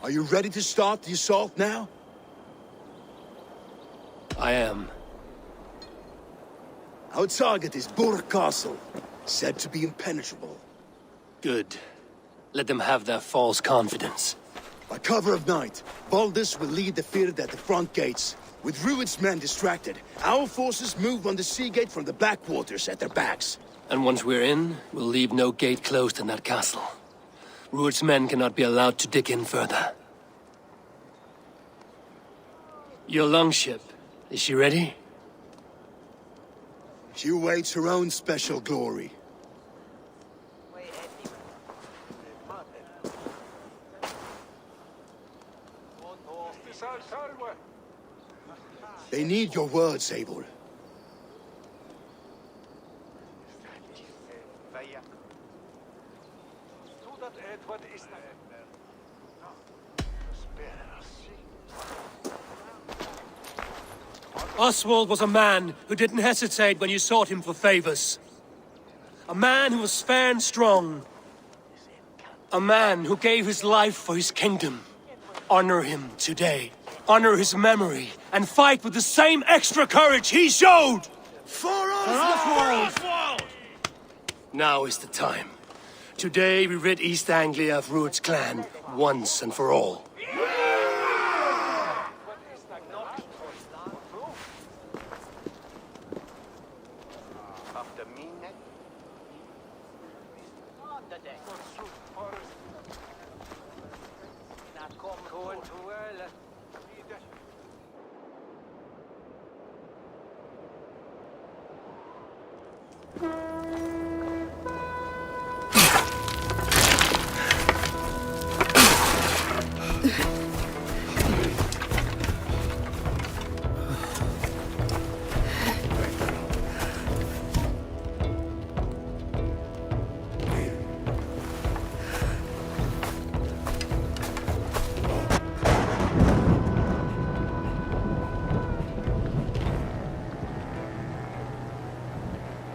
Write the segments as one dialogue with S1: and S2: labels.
S1: Are you ready to start the assault now?
S2: I am.
S1: Our target is Burg Castle, said to be impenetrable.
S2: Good. Let them have their false confidence.
S1: By cover of night, Valdis will lead the field at the front gates. With Rued's men distracted, our forces move on the Seagate from the backwaters at their backs.
S2: And once we're in, we'll leave no gate closed in that castle. Rued's men cannot be allowed to dig in further. Your longship, is she ready?
S1: She awaits her own special glory. They need your words, Abel.
S2: Oswald was a man who didn't hesitate when you sought him for favors. A man who was fair and strong. A man who gave his life for his kingdom. Honor him today. Honor his memory, and fight with the same extra courage he showed!
S1: For Oswald!
S2: Now is the time. Today we rid East Anglia of Rued's clan, once and for all.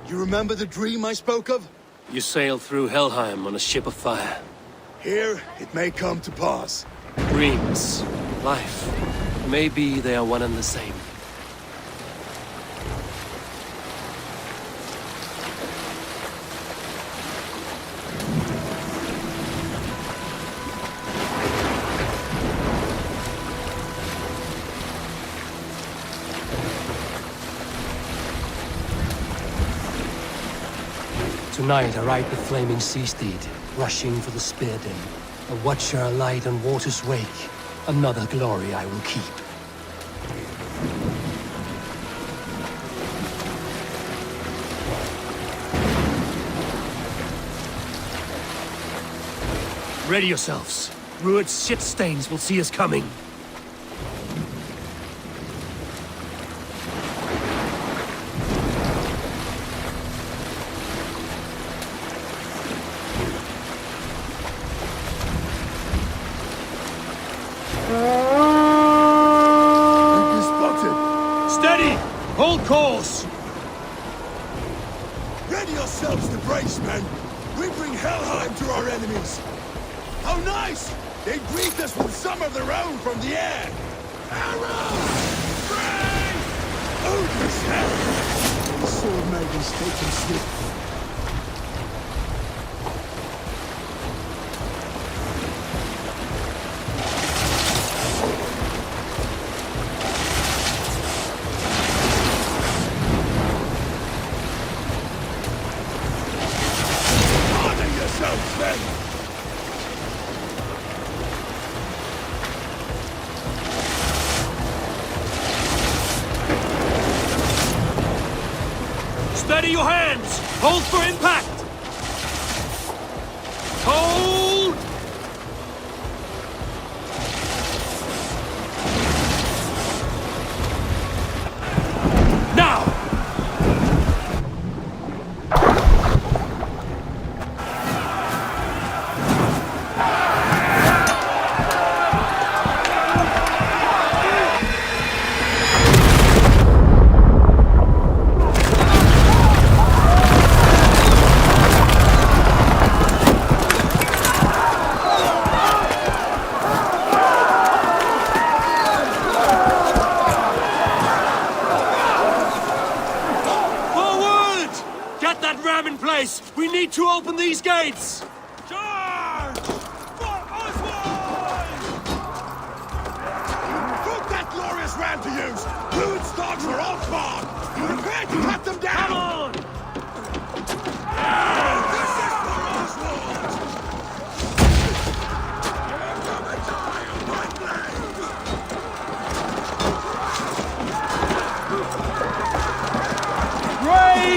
S1: You remember the dream I spoke of?
S2: You sailed through Helheim on a ship of fire.
S1: Here, it may come to pass.
S2: Dreams, life, maybe they are one and the same. Tonight I ride the flaming sea steed, rushing for the spear den. A watcher alight on water's wake. Another glory I will keep. Ready yourselves. Rued's shit stains will see us coming. Hold course!
S1: Ready yourselves to brace, men! We bring Helheim to our enemies! How nice! They breathed us with some of their own from the air! Arrows! Brave! Odin's hell! The sword maidens taking swift.
S2: Steady your hands! Hold for impact! Hold! Now! Allies, we need to open these gates!
S1: Charge! For Oswald! Put that glorious ram to use! Fluid stocks are all spawn! Prepare to cut them down!
S2: Come on!
S1: This is for Oswald! You're gonna die of my blade!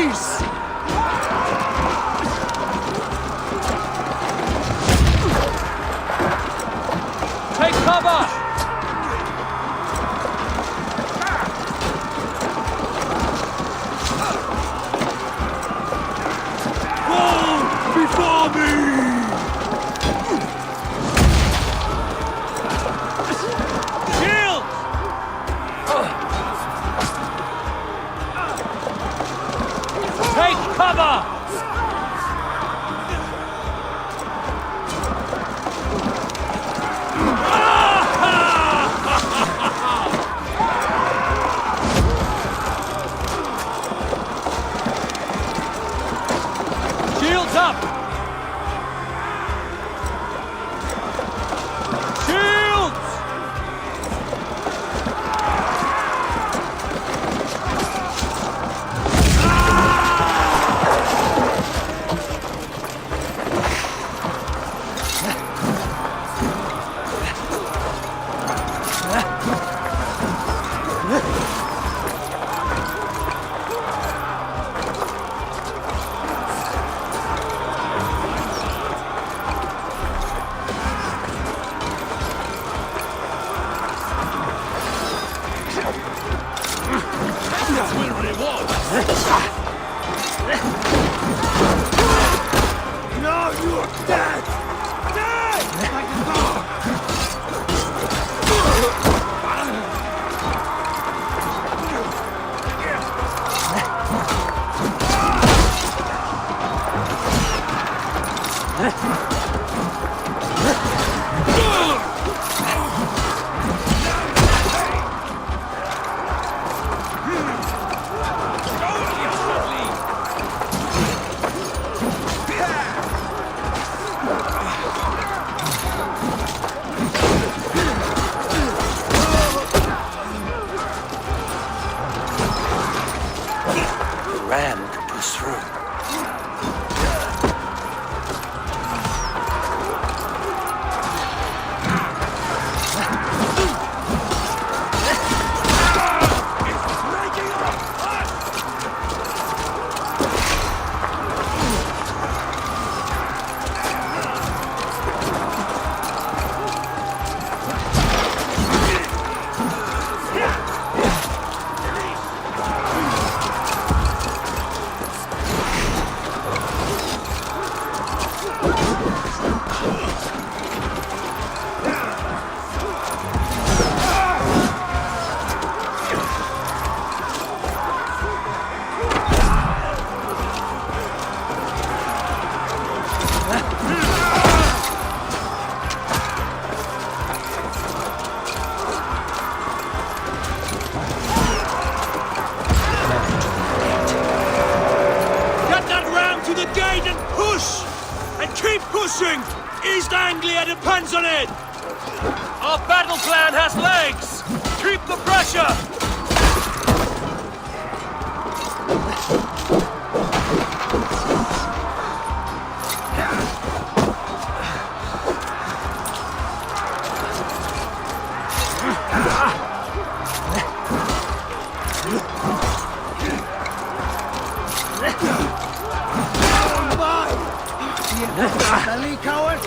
S2: Race! Take cover! Go before me! Shield! Take cover! Shields up! Shields!
S1: That's where it was! No, you're dead! Dead! Like a dog!
S2: Ram could push through.
S3: pushing! East Anglia depends on it! Our battle plan has legs! Keep the pressure!
S1: Belly coward!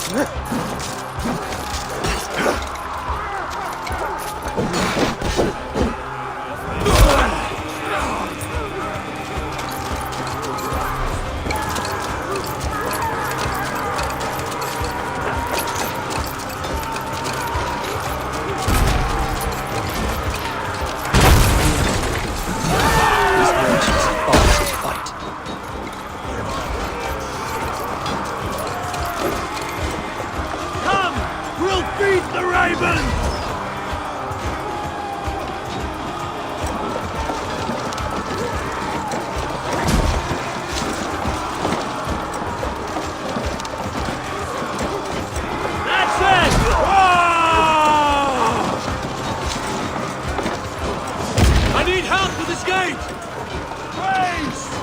S3: out to this gate!
S1: Brace!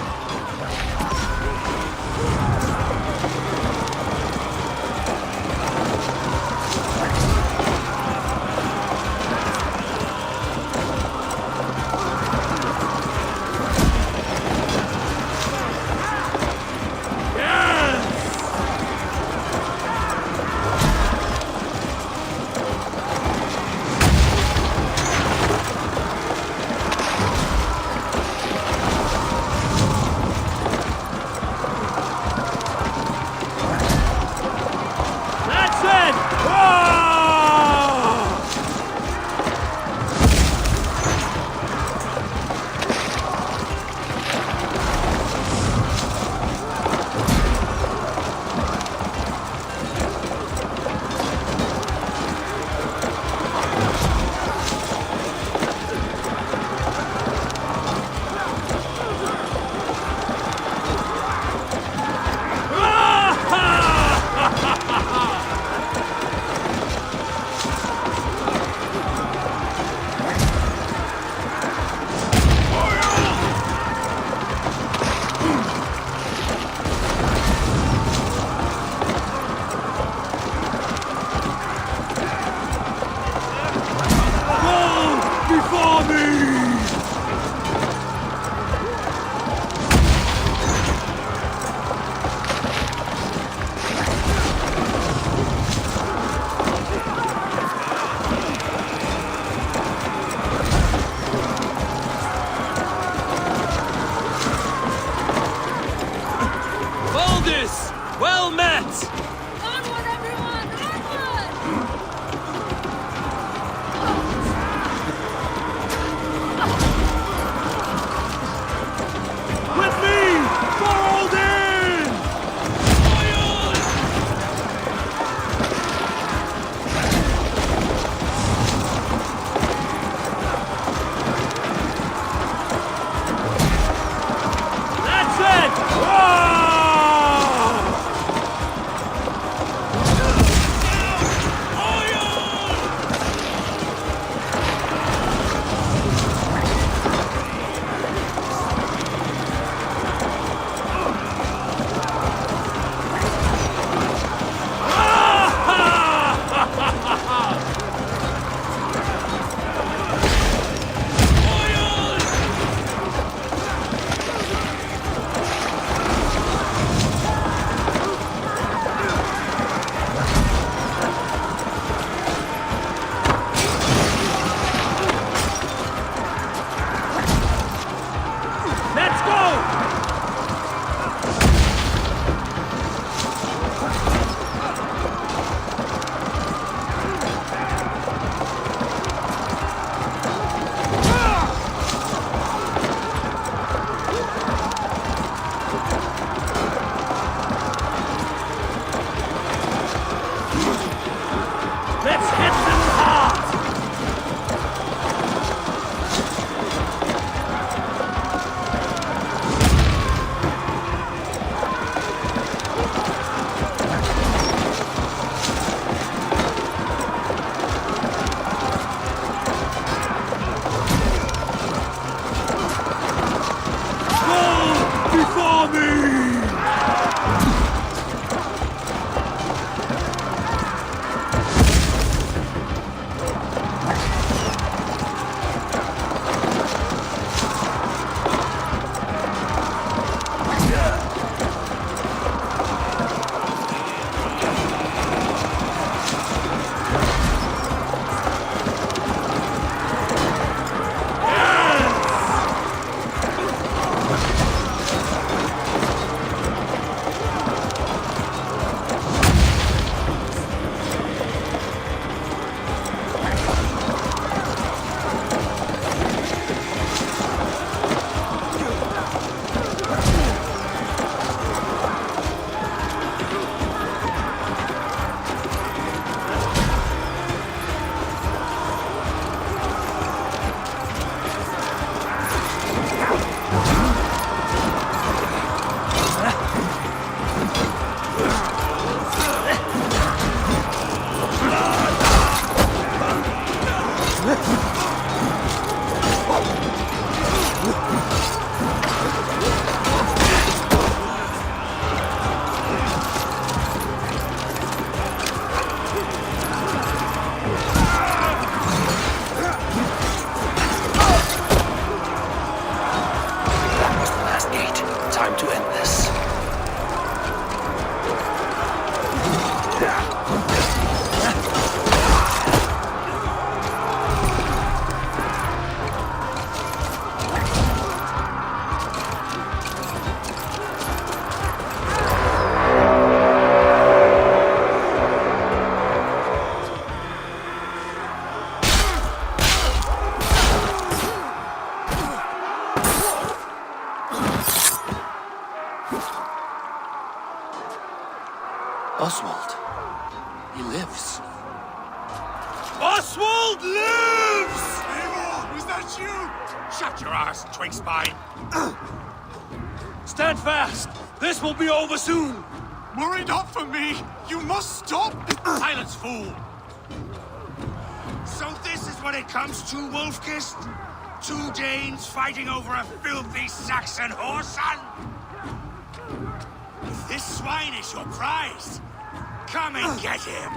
S3: Shut your arse, twig spine!
S2: Stand fast! This will be over soon!
S3: Worry not for me! You must stop! Silence, fool! So this is what it comes to, Wolfkist? 2 Danes fighting over a filthy Saxon whoreson? If this swine is your prize, come and get him!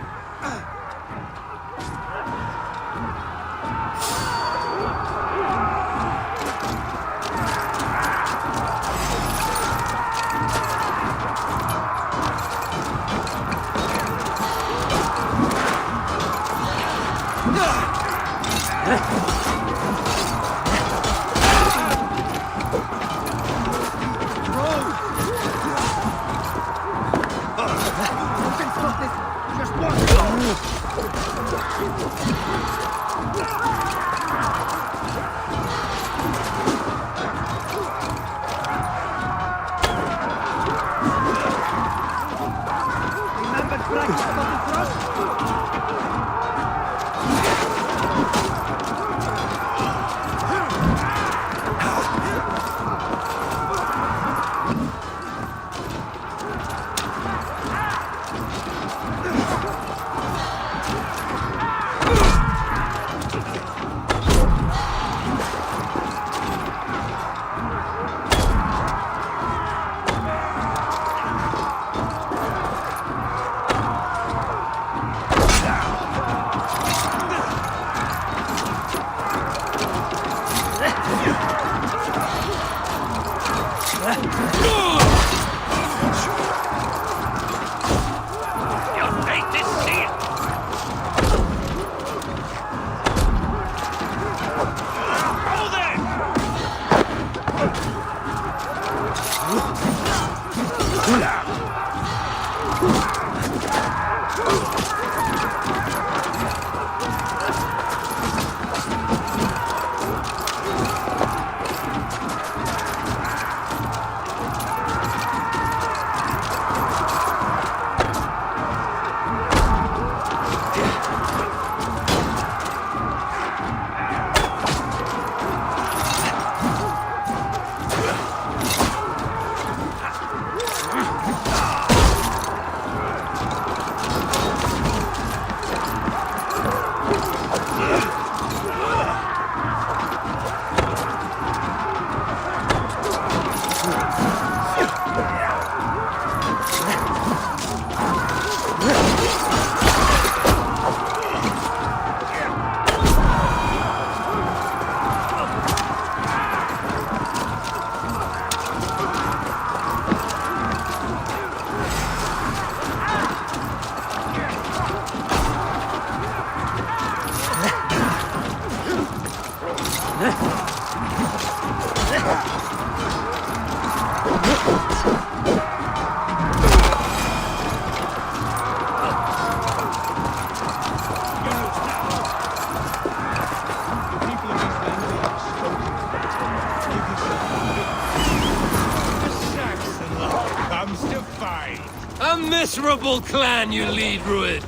S2: A miserable clan you lead, Rued.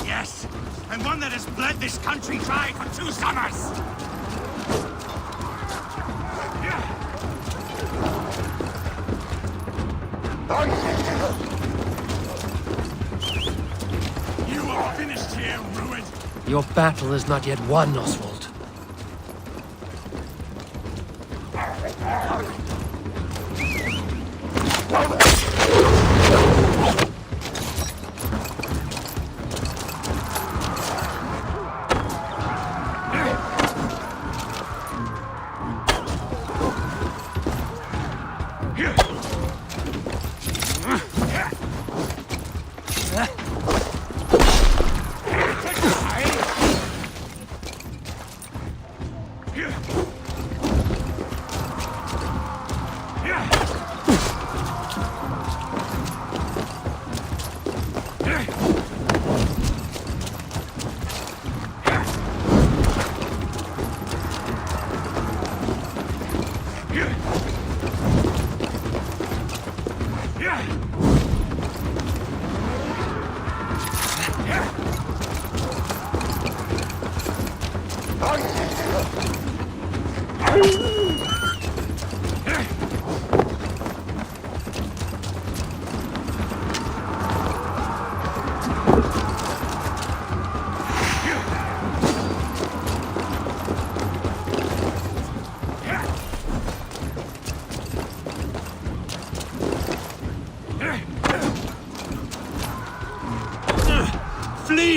S3: Yes, and one that has bled this country dry for 2 summers! You are finished here, Rued!
S2: Your battle is not yet won, Oswald.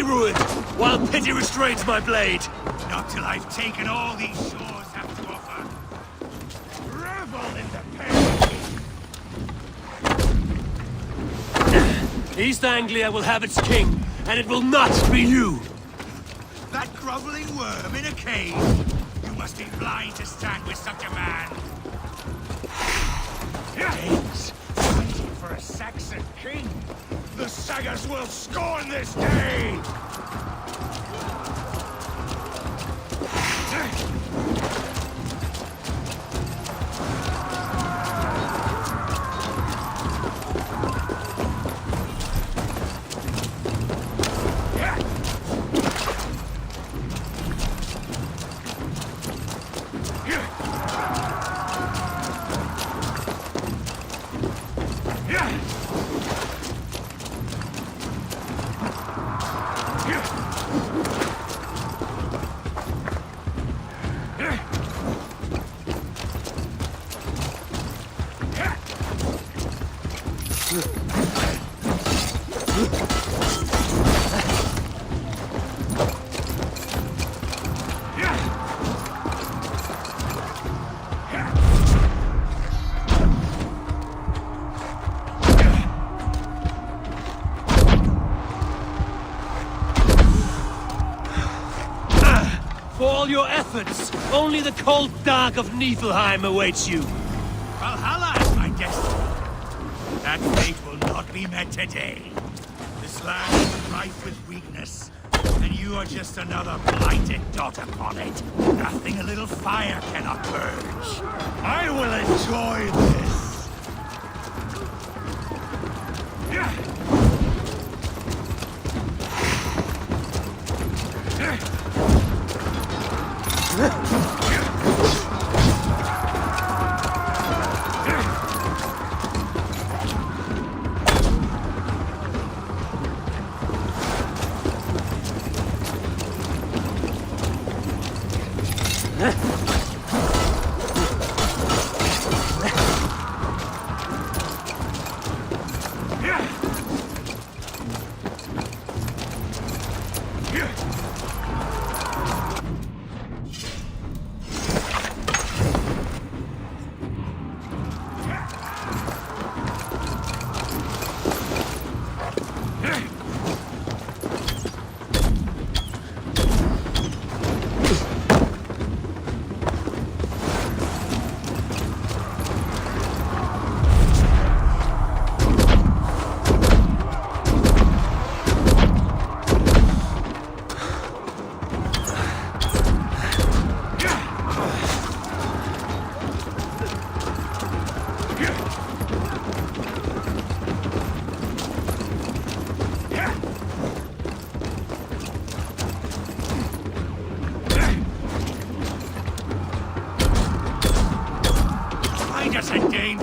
S2: be ruined, while pity restrains my blade.
S1: Not till I've taken all these shores have to offer. Revel in the pain!
S2: East Anglia will have its king, and it will not be you!
S1: That groveling worm in a cave! You must be blind to stand with such a man! Danes, fighting for a Saxon king! The Sagas will scorn this day!
S2: For all your efforts, only the cold dark of Niflheim awaits you.
S1: Valhalla is my destiny. That fate will not be met today. This land is rife with weakness, and you are just another blighted dot upon it. Nothing a little fire cannot purge. I will enjoy this.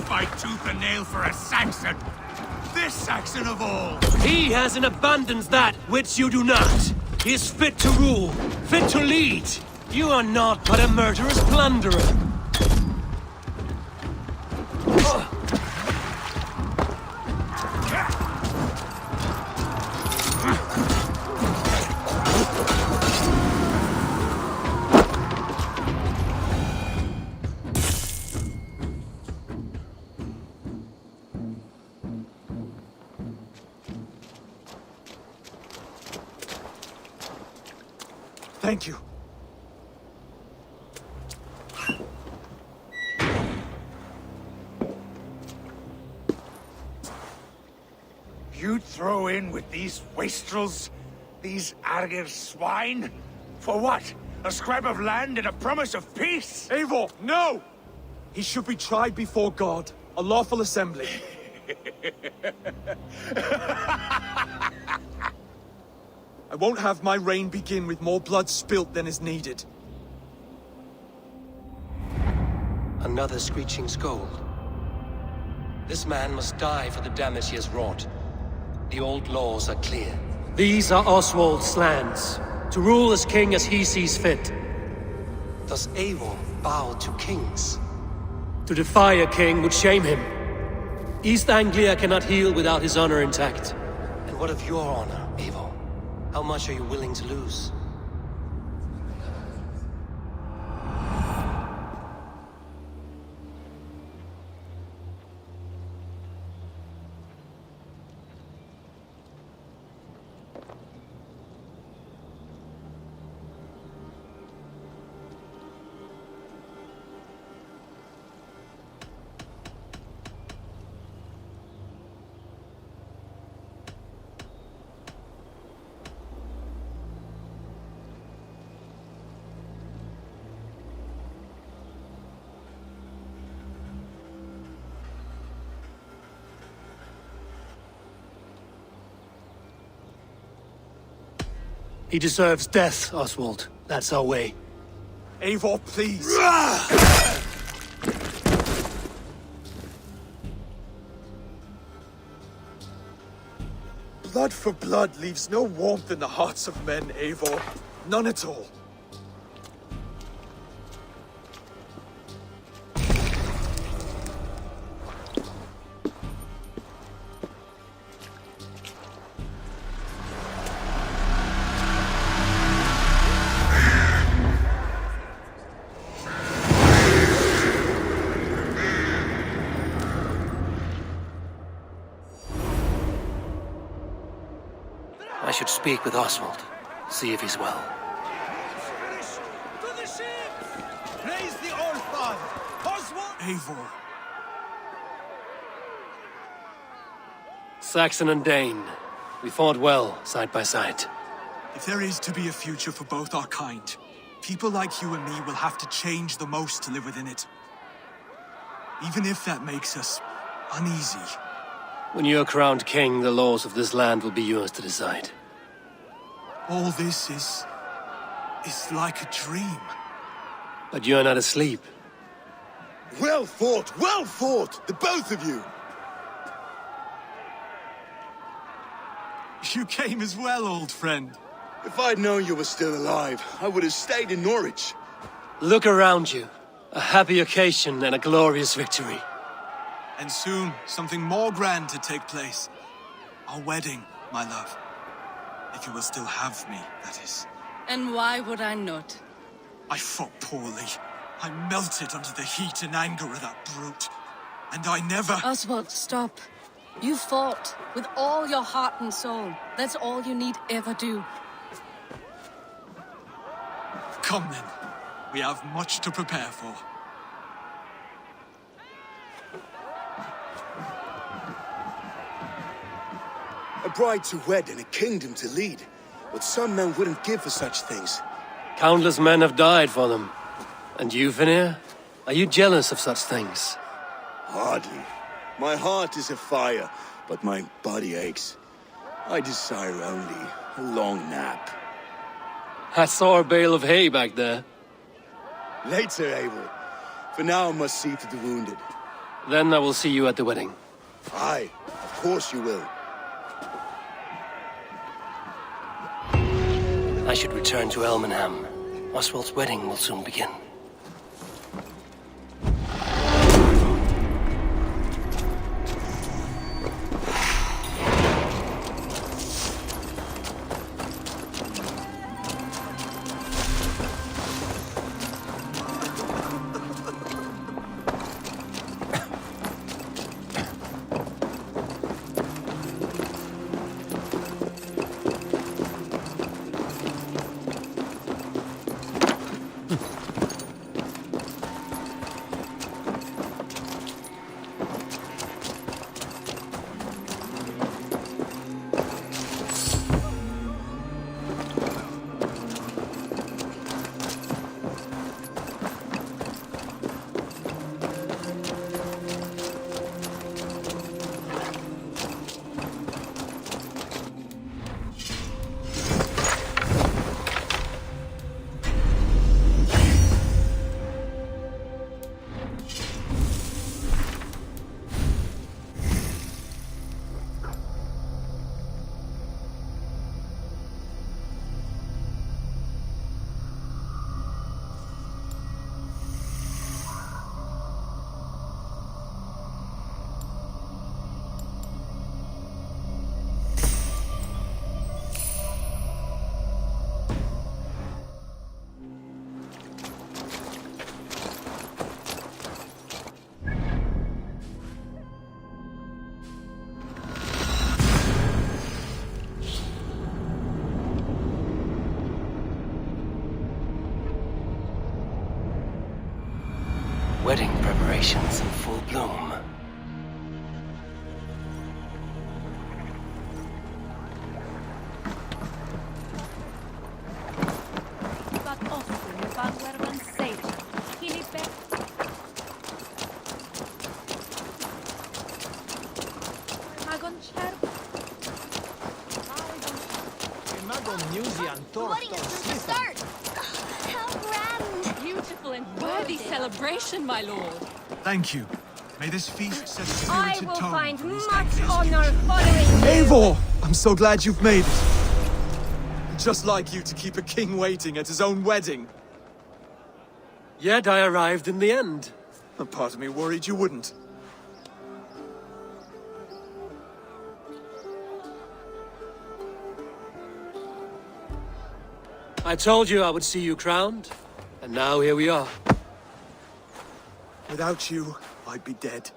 S1: Fight tooth and nail for a Saxon. This Saxon of all.
S2: He has in abundance that which you do not. He is fit to rule, fit to lead. You are not but a murderous plunderer.
S3: Thank you.
S1: You'd throw in with these wastrels? These Argir swine? For what? A scrap of land and a promise of peace?
S3: Eivor, no! He should be tried before God, a lawful assembly. I won't have my reign begin with more blood spilt than is needed.
S2: Another screeching scold. This man must die for the damage he has wrought. The old laws are clear. These are Oswald's lands, to rule as king as he sees fit. Does Eivor bow to kings? To defy a king would shame him. East Anglia cannot heal without his honor intact. And what of your honor, Eivor? How much are you willing to lose? He deserves death, Oswald. That's our way.
S3: Eivor, please. Blood for blood leaves no warmth in the hearts of men, Eivor. None at all.
S2: I should speak with Oswald. See if he's well.
S3: To the ship! Raise the Old Father! Oswald! Eivor.
S2: Saxon and Dane. We fought well, side by side.
S4: If there is to be a future for both our kind, people like you and me will have to change the most to live within it. Even if that makes us uneasy.
S2: When you're crowned king, the laws of this land will be yours to decide.
S4: All this is like a dream.
S2: But you're not asleep.
S1: Well fought, the both of you.
S4: You came as well, old friend.
S1: If I'd known you were still alive, I would have stayed in Norwich.
S2: Look around you. A happy occasion and a glorious victory.
S4: And soon, something more grand to take place. Our wedding, my love. If you will still have me, that is.
S5: And why would I not?
S4: I fought poorly. I melted under the heat and anger of that brute. And I never...
S5: Oswald, stop. You fought with all your heart and soul. That's all you need ever do.
S4: Come then. We have much to prepare for.
S1: A bride to wed and a kingdom to lead. What some men wouldn't give for such things.
S2: Countless men have died for them. And you, Vanir? Are you jealous of such things?
S1: Hardly. My heart is afire, but my body aches. I desire only a long nap.
S2: I saw a bale of hay back there.
S1: Later, Eivor. For now, I must see to the wounded.
S2: Then I will see you at the wedding.
S1: Aye, of course you will.
S2: I should return to Elmenham. Oswald's wedding will soon begin. Wedding preparations in full bloom.
S5: Beautiful and worthy celebration, my lord.
S4: Thank you. May this feast set a
S6: I
S4: spirited
S6: will
S4: tone
S6: find
S4: for East
S6: much
S4: Anglia's
S6: honor
S4: future.
S6: following you.
S4: Eivor! I'm so glad you've made it. Just like you to keep a king waiting at his own wedding.
S2: Yet I arrived in the end.
S4: A part of me worried you wouldn't.
S2: I told you I would see you crowned, and now here we are.
S4: Without you, I'd be dead.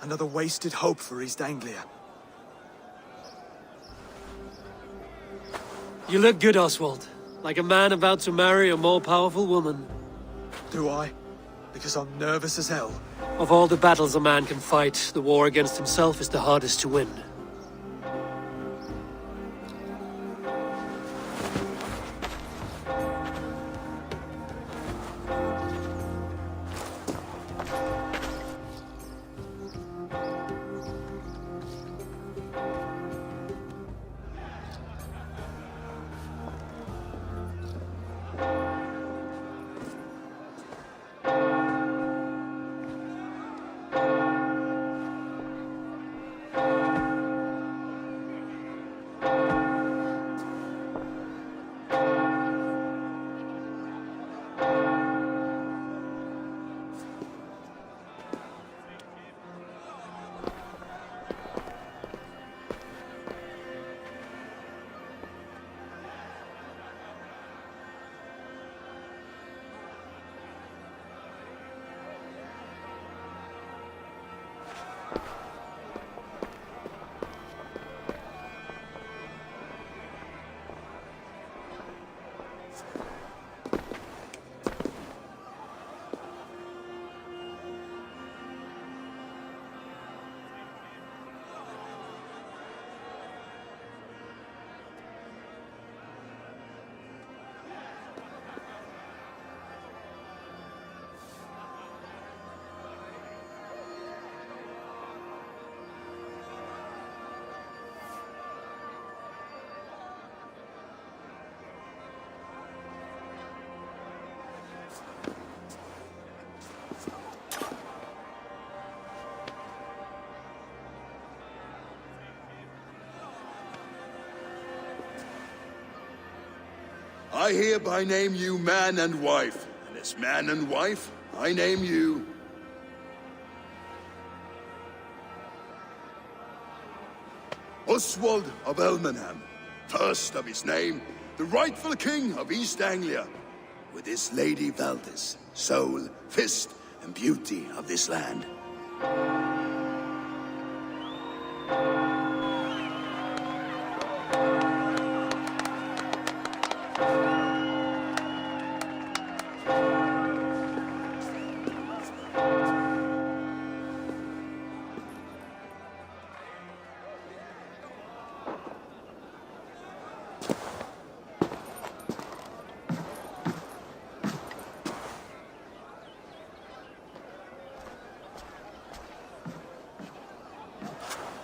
S4: Another wasted hope for East Anglia.
S2: You look good, Oswald. Like a man about to marry a more powerful woman.
S4: Do I? Because I'm nervous as hell.
S2: Of all the battles a man can fight, the war against himself is the hardest to win.
S1: I hereby name you man and wife, and as man and wife, I name you... Oswald of Elmenham, first of his name, the rightful king of East Anglia, with his lady Valdis, soul, fist, and beauty of this land.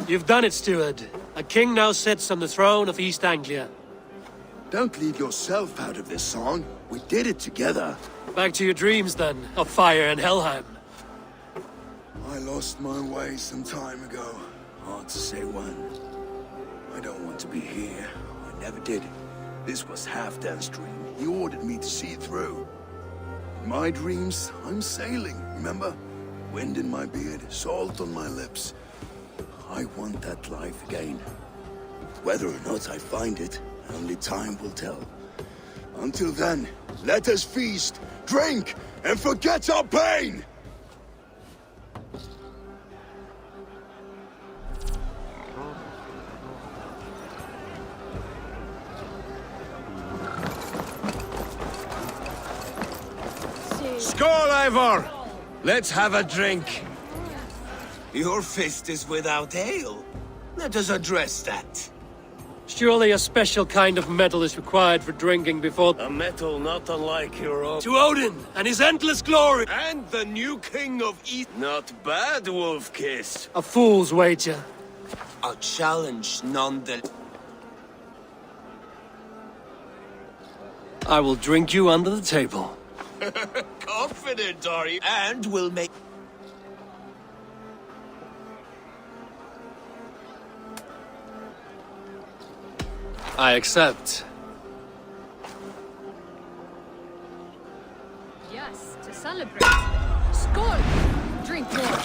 S2: You've done it, steward. A king now sits on the throne of East Anglia.
S1: Don't leave yourself out of this song. We did it together.
S2: Back to your dreams, then, of fire and Helheim.
S1: I lost my way some time ago. Hard to say when. I don't want to be here. I never did. This was Halfdan's dream. He ordered me to see it through. In my dreams, I'm sailing, remember? Wind in my beard, salt on my lips. I want that life again. Whether or not I find it, only time will tell. Until then, let us feast, drink, and forget our pain!
S3: Skål, Eivor! Let's have a drink.
S6: Your fist is without ale. Let us address that.
S2: Surely a special kind of metal is required for drinking before...
S3: A metal not unlike your own.
S2: To Odin and his endless glory!
S6: And the new king of East.
S3: Not bad, Wolf-Kissed.
S2: A fool's wager.
S6: A challenge nonetheless.
S2: I will drink you under the table.
S6: Confident, are you? And we'll make...
S2: I accept.
S5: Yes, to celebrate. Skål! Drink more.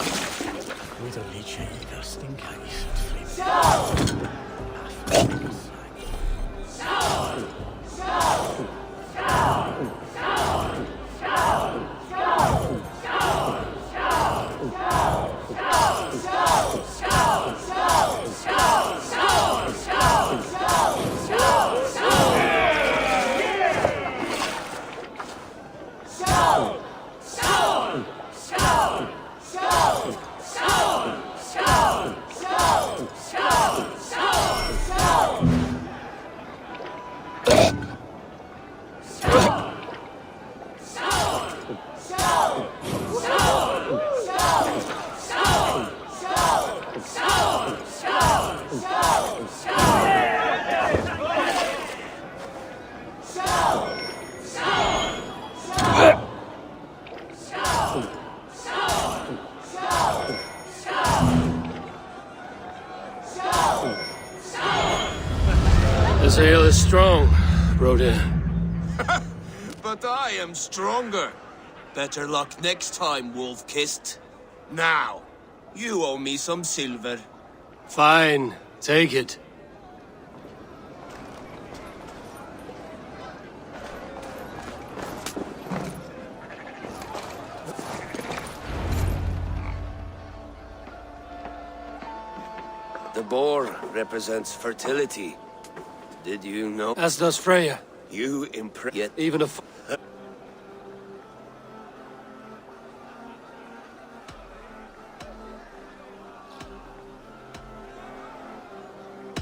S2: This ale is strong, Broder.
S6: But I am stronger. Better luck next time, Wolf-Kissed. Now, you owe me some silver.
S2: Fine, take it.
S3: The boar represents fertility. Did you know?
S2: As does Freya.
S3: You yet
S2: Even a...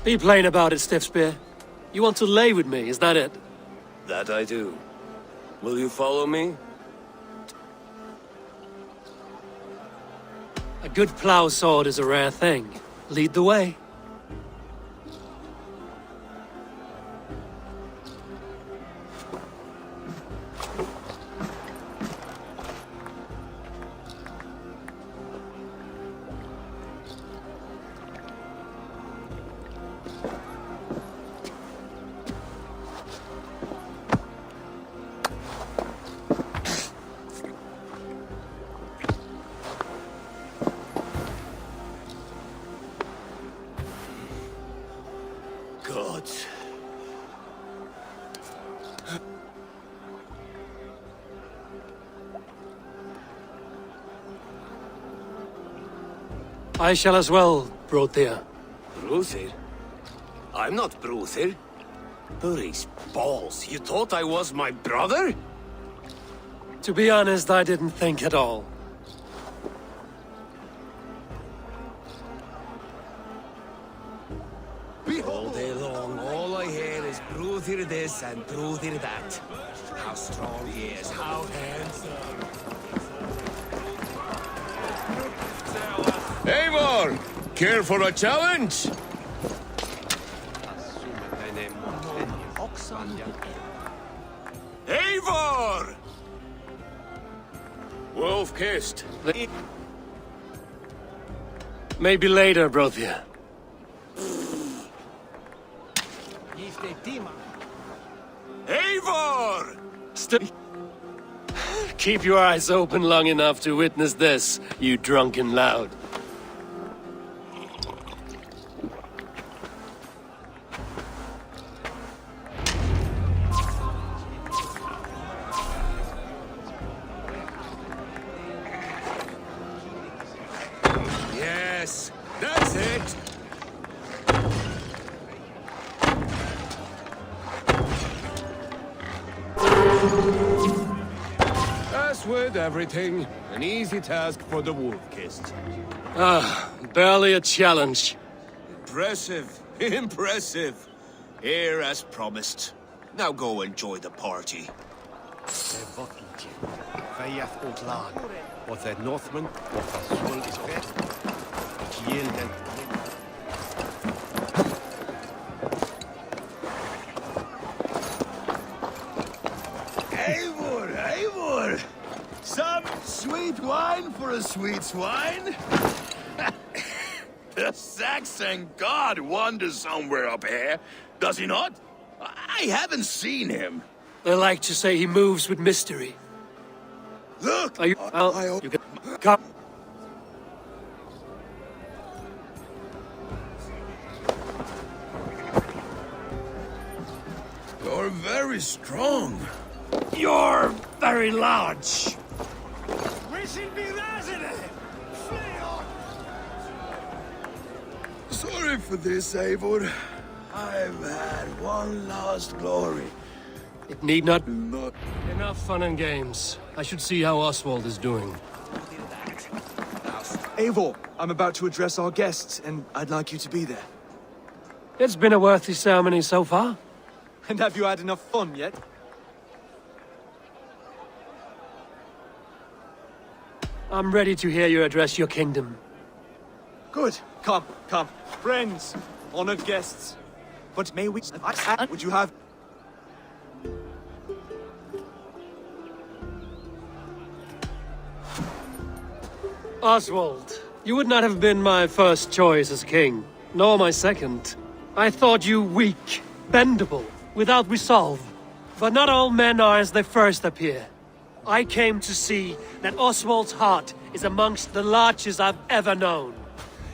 S2: Be plain about it, Stiff Spear. You want to lay with me, is that it?
S3: that I do. Will you follow me?
S2: A good plow sword is a rare thing. Lead the way.
S3: God.
S2: I shall as well, Brothir.
S3: Bruthir? I'm not Bruthir. Burry's balls. You thought I was my brother?
S2: To be honest, I didn't think at all.
S6: All day long, all I hear is Bruthir this and Bruthir that. How strong he is, how handsome.
S3: Eivor! Care for a challenge?
S6: Eivor!
S3: Wolf-Kissed.
S2: Maybe later, Brothir.
S6: Eivor!
S2: Keep your eyes open long enough to witness this, you drunken loud.
S6: Yes, that's it.
S1: with everything. An easy task for the wolf-kissed.
S2: Barely a challenge.
S6: Impressive. Impressive. Here as promised. Now go enjoy the party.
S7: What that Northman, what that Swell is
S1: Eivor, Eivor! Some sweet wine for a sweet swine? The Saxon god wanders somewhere up here, does he not? I haven't seen him.
S2: They like to say he moves with mystery.
S1: Look!
S2: Are you... you can... Come.
S1: You're very strong.
S2: You're very large.
S1: Sorry for this, Eivor. I've had one last glory.
S2: It need not...
S1: Not
S2: Enough fun and games. I should see how Oswald is doing.
S4: Eivor, I'm about to address our guests, and I'd like you to be there.
S2: It's been a worthy ceremony so far.
S4: And have you had enough fun yet?
S2: I'm ready to hear you address your kingdom.
S4: Good. Come, come. Friends, honored guests. But may we... Would you have...
S2: Oswald, you would not have been my first choice as king, nor my second. I thought you weak, bendable, without resolve. But not all men are as they first appear. I came to see that Oswald's heart is amongst the largest I've ever known.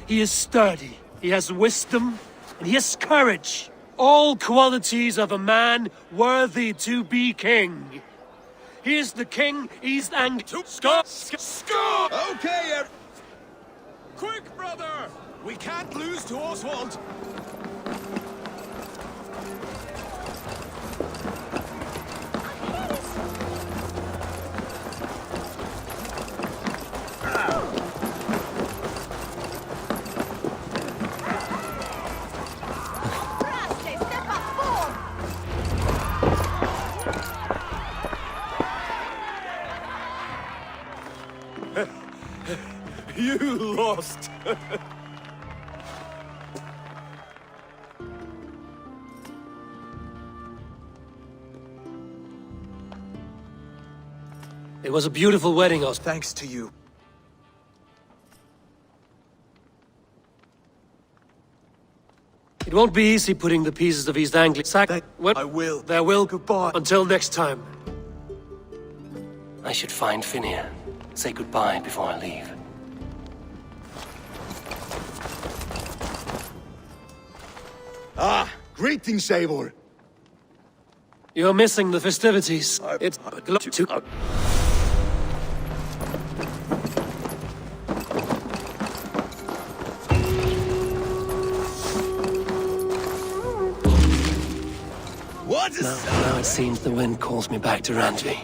S2: He is sturdy, he has wisdom, and he has courage. All qualities of a man worthy to be king. He is the king East Anglia.
S1: Score! Okay,
S6: Quick, brother! We can't lose to Oswald!
S4: You lost!
S2: It was a beautiful wedding, Oswald.
S4: Thanks to you.
S2: It won't be easy putting the pieces of East Anglia
S4: I will.
S2: There will.
S4: Goodbye.
S2: Until next time. I should find Finia. Say goodbye before I leave.
S1: Ah, greetings, Eivor.
S2: You're missing the festivities. It's too...
S1: What is
S2: Now it seems the wind calls me back to Randvi.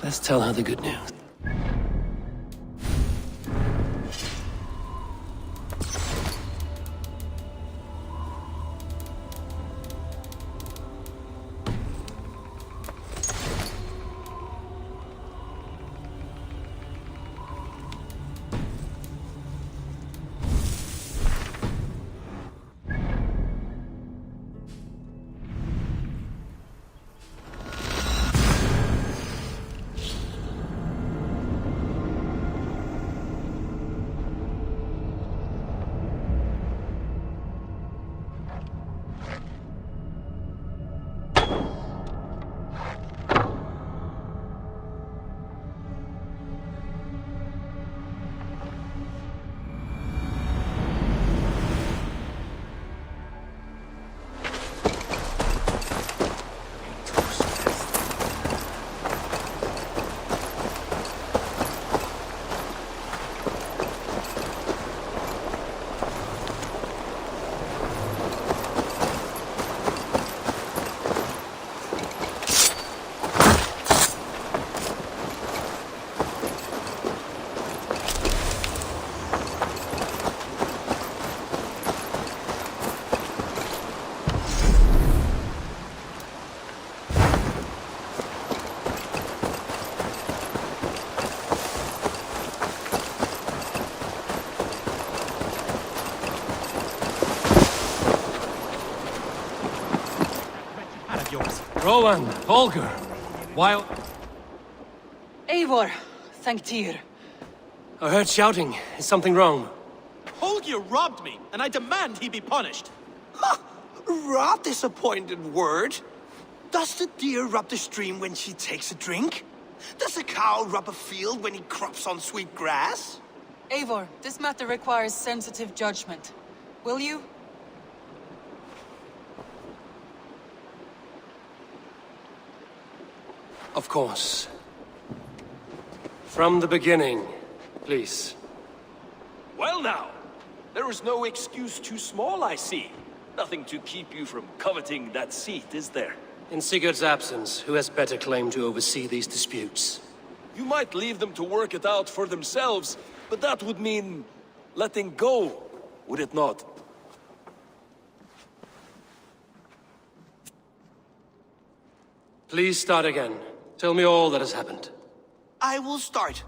S2: Let's tell her the good news. Rowan, Holger, while...
S8: Eivor, thank Tyr.
S2: I heard shouting. Is something wrong?
S3: Holger robbed me, and I demand he be punished.
S9: Rot disappointed word. Does the deer rub the stream when she takes a drink? Does a cow rub a field when he crops on sweet grass?
S8: Eivor, this matter requires sensitive judgment. Will you?
S2: Of course. From the beginning, please.
S7: Well now, there is no excuse too small, I see. Nothing to keep you from coveting that seat, is there?
S2: In Sigurd's absence, who has better claim to oversee these disputes?
S7: You might leave them to work it out for themselves, but that would mean letting go, would it not?
S2: Please start again. Tell me all that has happened.
S9: I will start.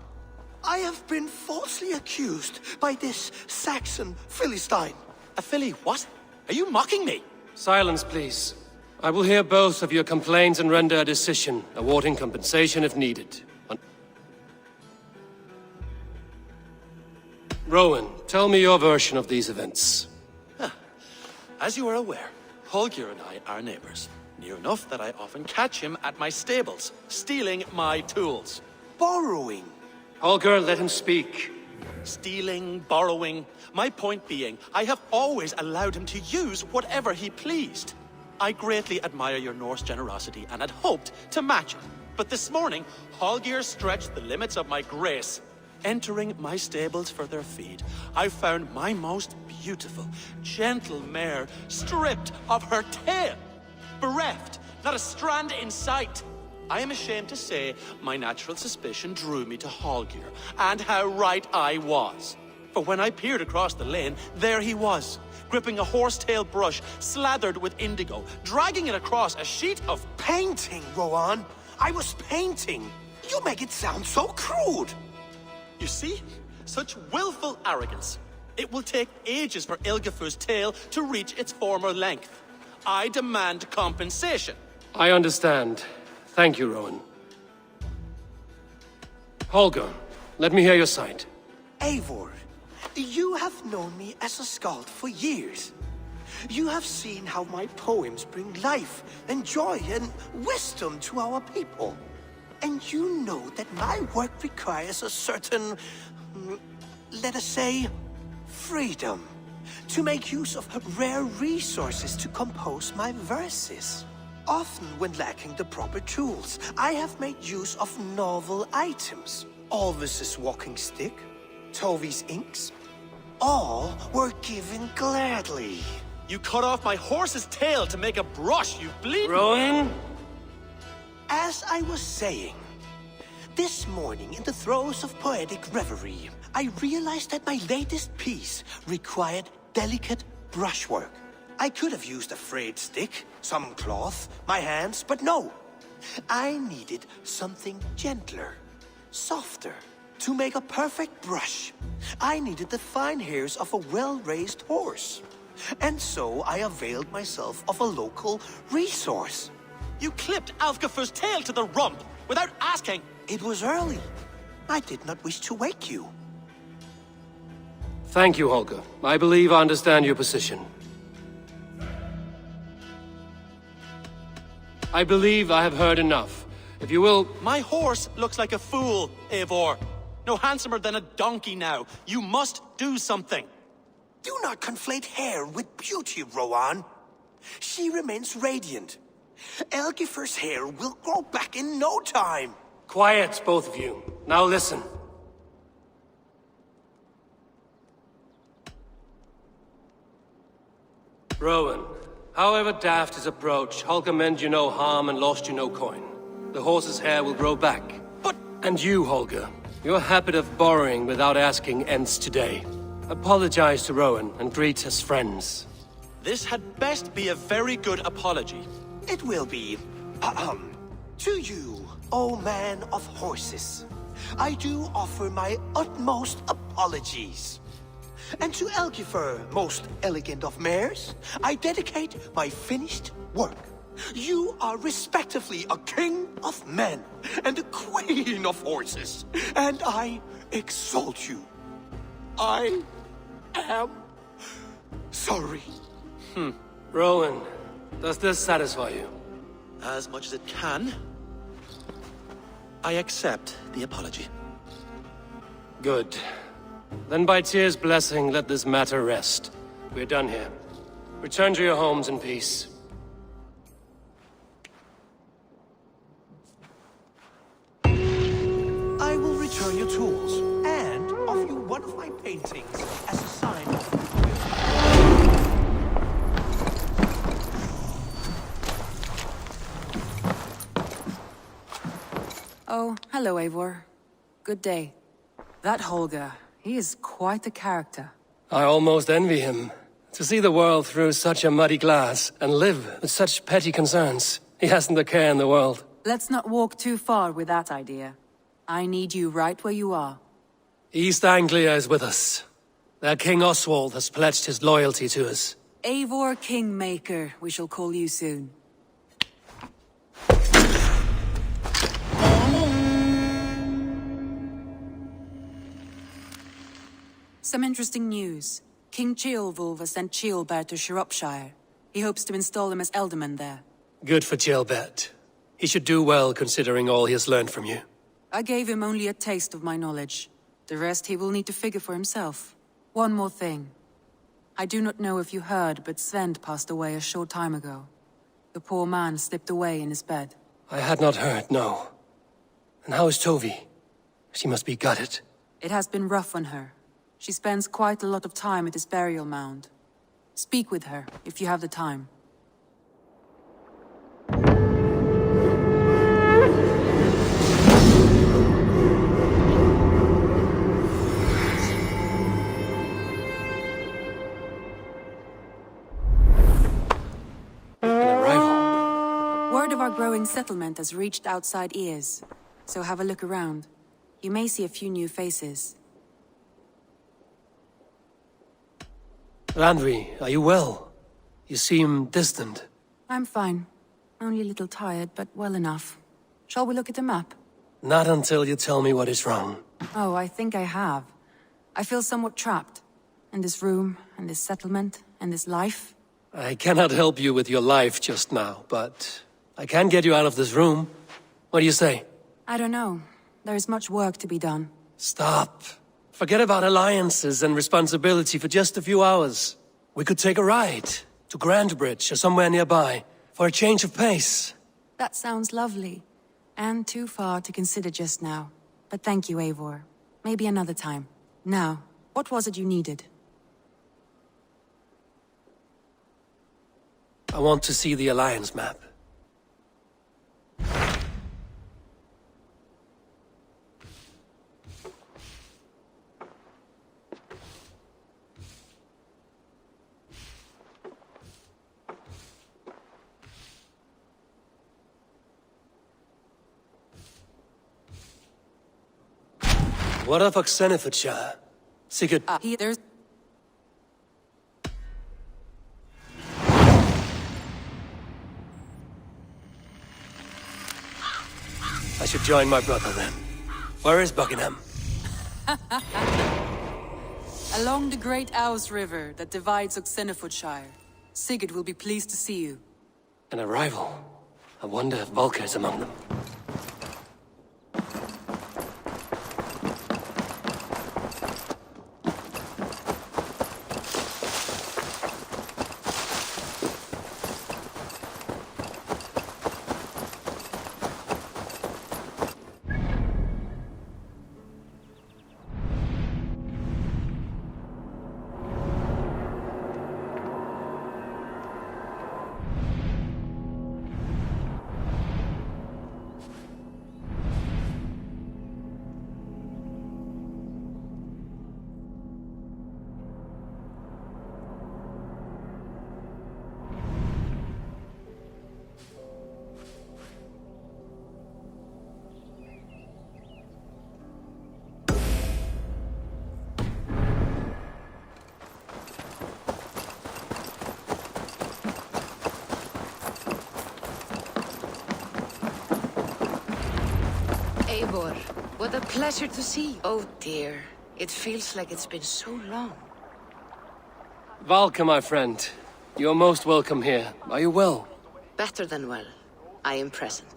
S9: I have been falsely accused by this Saxon Philistine.
S3: A Philly what? Are you mocking me?
S2: Silence, please. I will hear both of your complaints and render a decision, awarding compensation if needed. Rowan, tell me your version of these events.
S3: As you are aware, Holger and I are neighbors. Near enough that I often catch him at my stables, stealing my tools.
S9: Borrowing.
S2: Holger, let him speak.
S3: Stealing, borrowing. My point being, I have always allowed him to use whatever he pleased. I greatly admire your Norse generosity and had hoped to match it. But this morning, Holger stretched the limits of my grace. Entering my stables for their feed, I found my most beautiful, gentle mare stripped of her tail. Bereft, not a strand in sight. I am ashamed to say my natural suspicion drew me to Holger, and how right I was. For when I peered across the lane, there he was, gripping a horsetail brush slathered with indigo, dragging it across a sheet of...
S9: Painting, Rowan. I was painting. You make it sound so crude.
S3: You see? Such willful arrogance. It will take ages for Ilgafur's tail to reach its former length. I demand compensation.
S2: I understand. Thank you, Rowan. Holger, let me hear your side.
S9: Eivor, you have known me as a skald for years. You have seen how my poems bring life and joy and wisdom to our people. And you know that my work requires a certain, let us say, freedom. To make use of rare resources to compose my verses. Often when lacking the proper tools, I have made use of novel items. Alvis's walking stick, Tovi's inks. All were given gladly.
S3: You cut off my horse's tail to make a brush, you bleed...
S2: Rowan?
S9: As I was saying, this morning in the throes of poetic reverie, I realized that my latest piece required delicate brushwork. I could have used a frayed stick, some cloth, my hands, but no. I needed something gentler, softer. To make a perfect brush, I needed the fine hairs of a well-raised horse. And so I availed myself of a local resource.
S3: You clipped Alfgafur's tail to the rump without asking.
S9: It was early. I did not wish to wake you.
S2: Thank you, Holger. I believe I understand your position. I believe I have heard enough. If you will...
S3: My horse looks like a fool, Eivor. No handsomer than a donkey now. You must do something.
S9: Do not conflate hair with beauty, Rowan. She remains radiant. Elgifur's hair will grow back in no time.
S2: Quiet, both of you. Now listen. Rowan, however daft his approach, Holger meant you no harm and lost you no coin. The horse's hair will grow back.
S3: But...
S2: And you, Holger, your habit of borrowing without asking ends today. Apologize to Rowan and greet as friends.
S3: This had best be a very good apology.
S9: It will be. To you, O man of horses, I do offer my utmost apologies. And to Elgifur, most elegant of mares, I dedicate my finished work. You are respectively a king of men and a queen of horses, and I exalt you. I am sorry.
S2: Rowan, does this satisfy you?
S3: As much as it can. I accept the apology.
S2: Good. Then by Tyr's blessing, let this matter rest. We're done here. Return to your homes in peace.
S9: I will return your tools and offer you one of my paintings as a sign of
S10: Oh, hello, Eivor. Good day. That Holger, he is quite the character.
S2: I almost envy him. To see the world through such a muddy glass and live with such petty concerns. He hasn't a care in the world.
S10: Let's not walk too far with that idea. I need you right where you are.
S2: East Anglia is with us. Their King Oswald has pledged his loyalty to us.
S10: Eivor Kingmaker, we shall call you soon. Some interesting news. King Ceolwulf has sent Ceolbert to Shropshire. He hopes to install him as Elderman there.
S2: Good for Ceolbert. He should do well considering all he has learned from you.
S10: I gave him only a taste of my knowledge. The rest he will need to figure for himself. One more thing. I do not know if you heard, but Svend passed away a short time ago. The poor man slipped away in his bed.
S2: I had not heard, no. And how is Tovi? She must be gutted.
S10: It has been rough on her. She spends quite a lot of time at his burial mound. Speak with her, if you have the time.
S2: An arrival.
S10: Word of our growing settlement has reached outside ears, so have a look around. You may see a few new faces.
S2: Randvi, are you well? You seem distant.
S10: I'm fine. Only a little tired, but well enough. Shall we look at the map?
S2: Not until you tell me what is wrong.
S10: Oh, I think I have. I feel somewhat trapped. In this room, and this settlement, and this life.
S2: I cannot help you with your life just now, but I can get you out of this room. What do you say?
S10: I don't know. There is much work to be done.
S2: Stop. Forget about alliances and responsibility for just a few hours. We could take a ride to Grandbridge or somewhere nearby for a change of pace.
S10: That sounds lovely. And too far to consider just now. But thank you, Eivor. Maybe another time. Now, what was it you needed?
S2: I want to see the Alliance map. What of Oxenifordshire? Sigurd...
S10: There's...
S2: I should join my brother then. Where is Buckingham?
S10: Along the Great Ouse River that divides Oxenifordshire. Sigurd will be pleased to see you.
S2: An arrival. I wonder if Volker is among them.
S11: Eivor. What a pleasure to see you. Oh dear. It feels like it's been so long.
S2: Valka, my friend. You're most welcome here. Are you well?
S11: Better than well. I am present.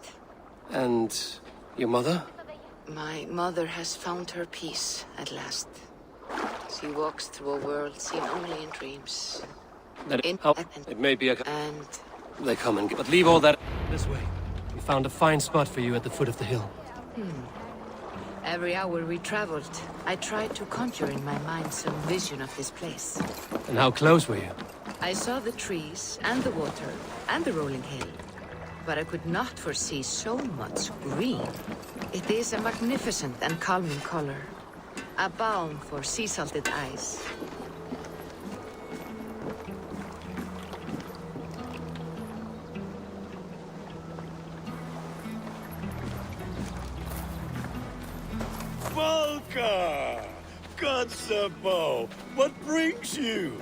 S2: And your mother?
S11: My mother has found her peace at last. She walks through a world seen only in dreams.
S2: It may be a...
S11: And...
S2: They come and... But leave all that this way. We found a fine spot for you at the foot of the hill.
S11: Every hour we traveled, I tried to conjure in my mind some vision of this place.
S2: And how close were you?
S11: I saw the trees, and the water, and the rolling hill. But I could not foresee so much green. It is a magnificent and calming color. A balm for sea-salted eyes.
S1: Valka! Godsabo! What brings you?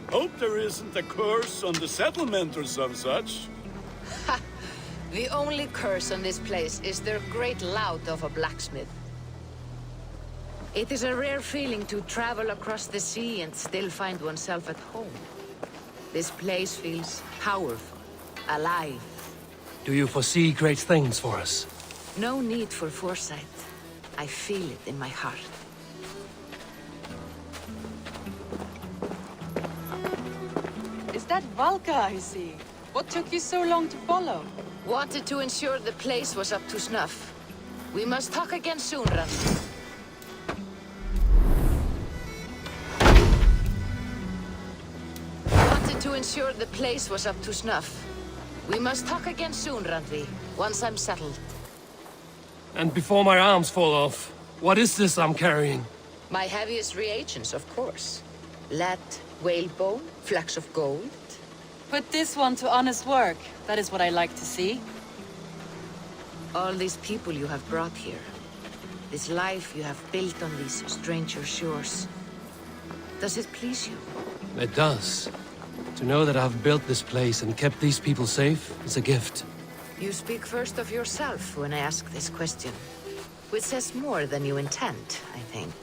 S1: Hope there isn't a curse on the settlement or some such.
S11: The only curse on this place is their great lout of a blacksmith. It is a rare feeling to travel across the sea and still find oneself at home. This place feels powerful, alive.
S2: Do you foresee great things for us?
S11: No need for foresight. I feel it in my heart.
S8: Is that Valka I see? What took you so long to follow?
S11: Wanted to ensure the place was up to snuff. We must talk again soon, Randy. Wanted to ensure the place was up to snuff. We must talk again soon, Randvi, once I'm settled.
S2: And before my arms fall off, what is this I'm carrying?
S11: My heaviest reagents, of course. Lead, whalebone, flecks of gold.
S8: Put this one to honest work. That is what I like to see.
S11: All these people you have brought here. This life you have built on these stranger shores. Does it please you?
S2: It does. To know that I've built this place and kept these people safe is a gift.
S11: You speak first of yourself when I ask this question. Which says more than you intend, I think.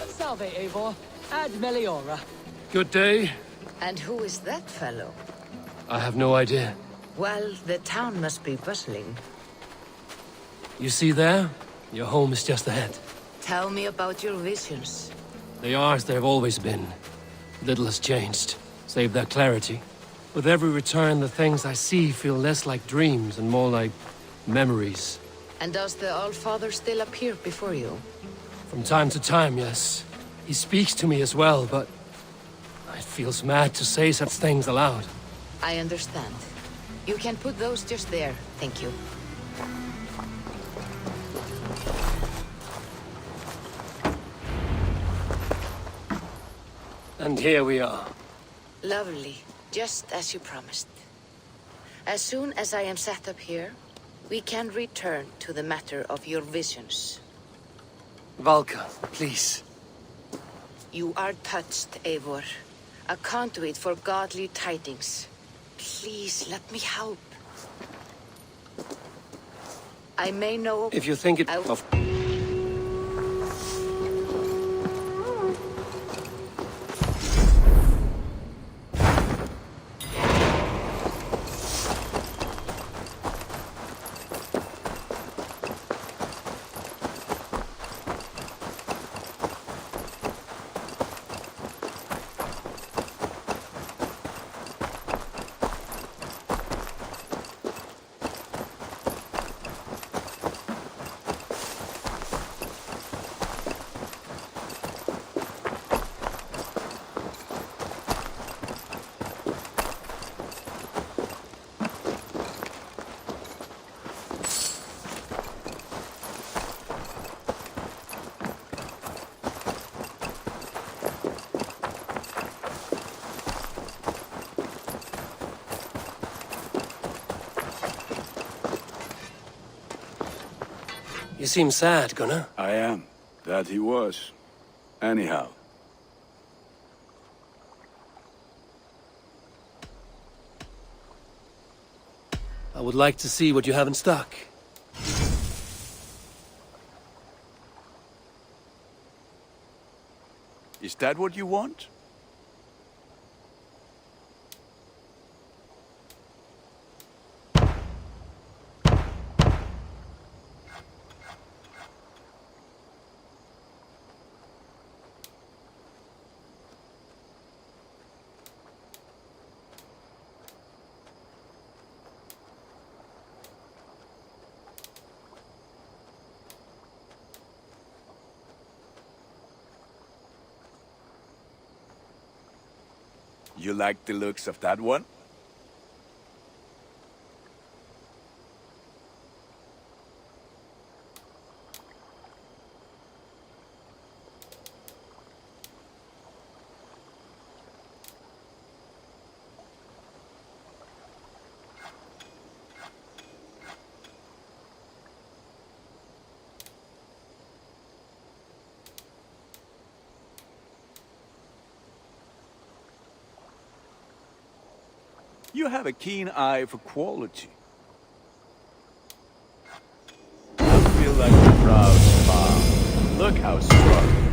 S12: Salve, Eivor. Ad Meliora.
S2: Good day.
S11: And who is that fellow?
S2: I have no idea.
S11: Well, the town must be bustling.
S2: You see there? Your home is just ahead.
S11: Tell me about your visions.
S2: They are as they've always been. Little has changed, save their clarity. With every return, the things I see feel less like dreams and more like memories.
S11: And does the Allfather still appear before you?
S2: From time to time, yes. He speaks to me as well, but it feels mad to say such things aloud.
S11: I understand. You can put those just there, thank you.
S2: And here we are.
S11: Lovely, just as you promised. As soon as I am set up here, we can return to the matter of your visions.
S2: Valka, please.
S11: You are touched, Eivor. A conduit for godly tidings. Please, let me help. I may know...
S2: If you think it... of... You seem sad, Gunnar.
S1: I am. That he was. Anyhow.
S2: I would like to see what you have in stock.
S1: Is that what you want? You like the looks of that one? You have a keen eye for quality. I feel like a proud father. Look how strong you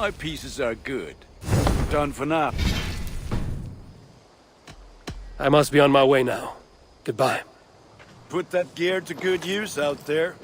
S1: My pieces are good. Done for now.
S2: I must be on my way now. Goodbye.
S1: Put that gear to good use out there.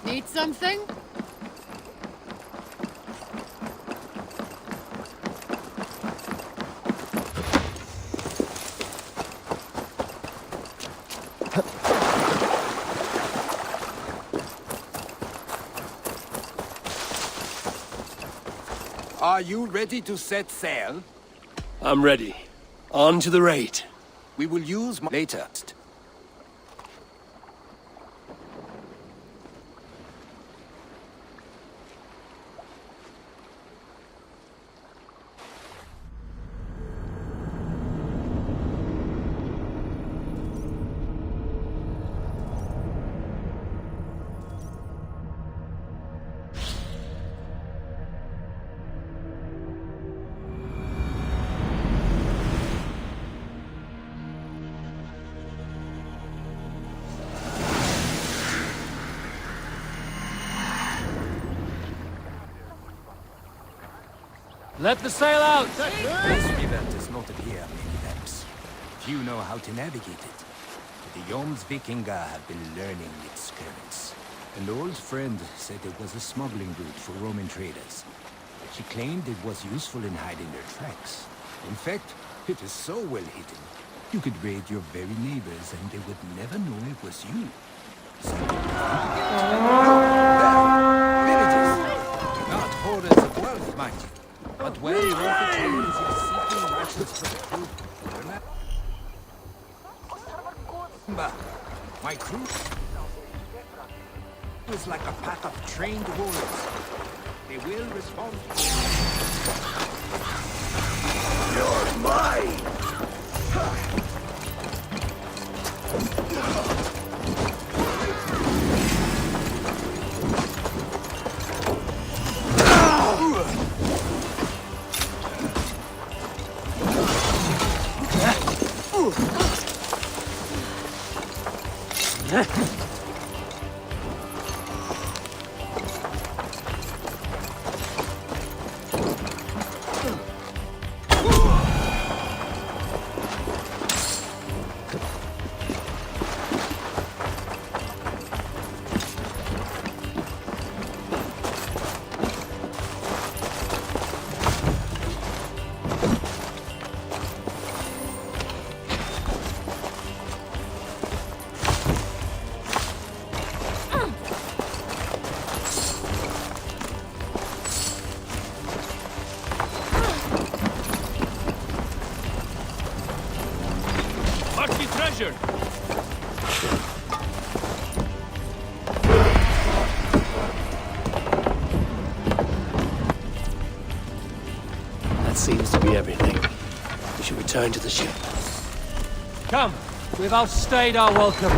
S5: Need something?
S6: Are you ready to set sail?
S2: I'm ready. On to the raid.
S6: We will use later.
S2: Let the sail out!
S13: This river does not appear many maps. Few know how to navigate it. The Joms Vikinga have been learning its currents. An old friend said it was a smuggling route for Roman traders. She claimed it was useful in hiding their tracks. In fact, it is so well hidden, you could raid your very neighbors and they would never know it was you. So villages. Not hoarders of wealth, mind you, but well-worthy tendencies seeking rations for the crew. Remember, my crew is like a pack of trained wolves. They will respond.
S1: You're mine!
S2: Treasure!
S7: That seems to be everything. We should return to the ship.
S2: Come, we've outstayed our welcome.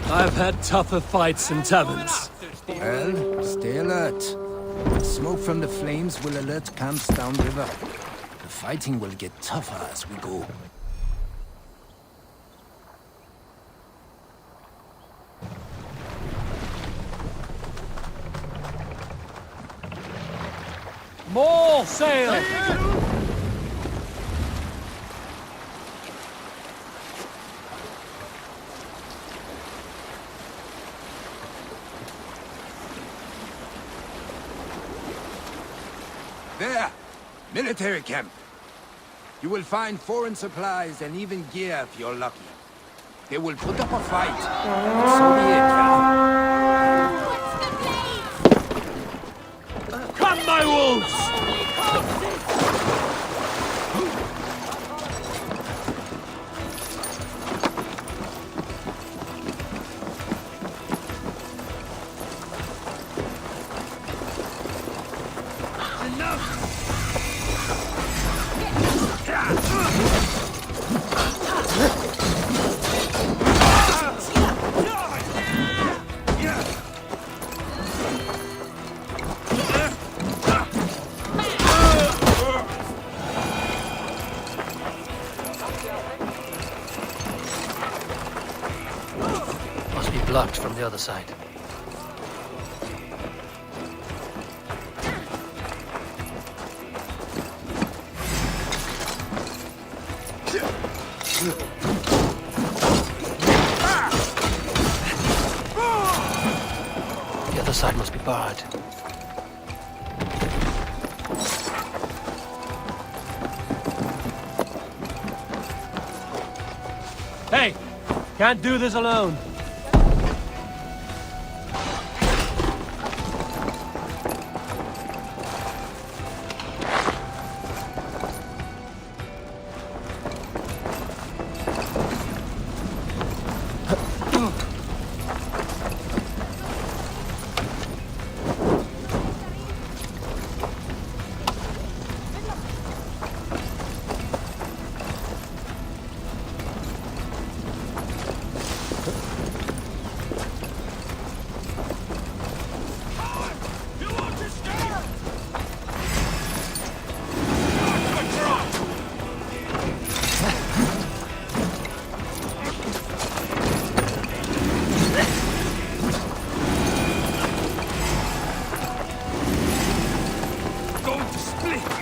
S2: I've had tougher fights in taverns.
S13: Well, stay alert. Smoke from the flames will alert camps downriver. The fighting will get tougher as we go.
S2: More sail!
S13: There! Military camp. You will find foreign supplies and even gear if you're lucky. They will put up a fight. So be it,
S2: Come, my wolves!
S7: Must be blocked from the other side. The other side must be barred.
S2: Hey! Can't do this alone.
S13: going to split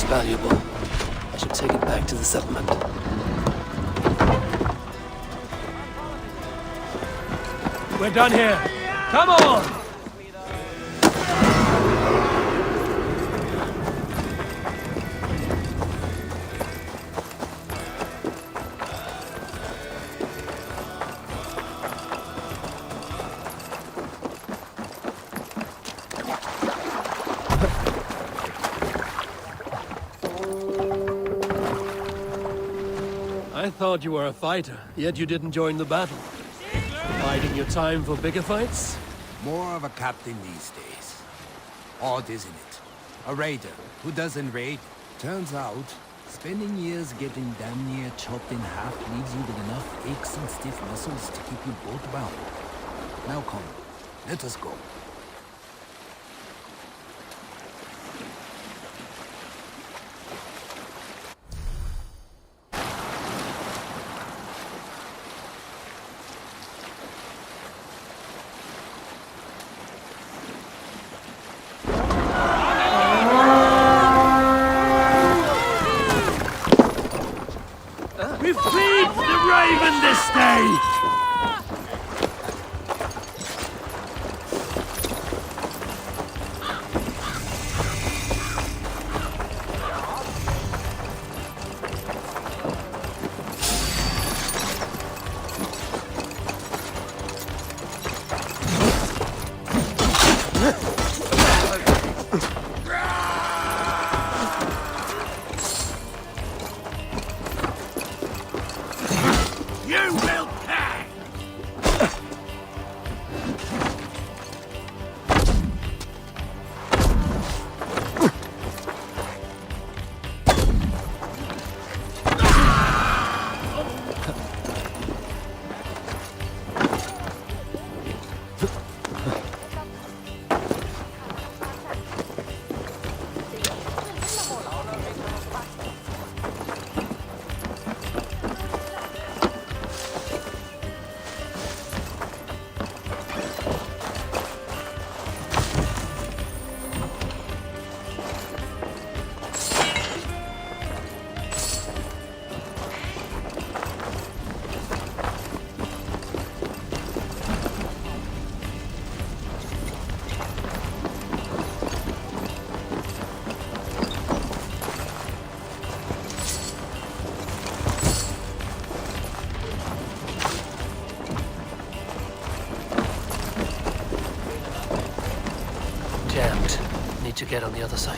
S2: valuable. I should take it back to the settlement. We're done here. Come on! I thought you were a fighter, yet you didn't join the battle. Biding your time for bigger fights?
S13: More of a captain these days. Odd, isn't it? A raider who doesn't raid. Turns out, spending years getting damn near chopped in half leaves you with enough aches and stiff muscles to keep you both bound. Now come, let us go.
S2: We've freed the Raven this day! You will pay! Jammed. Need to get on the other side.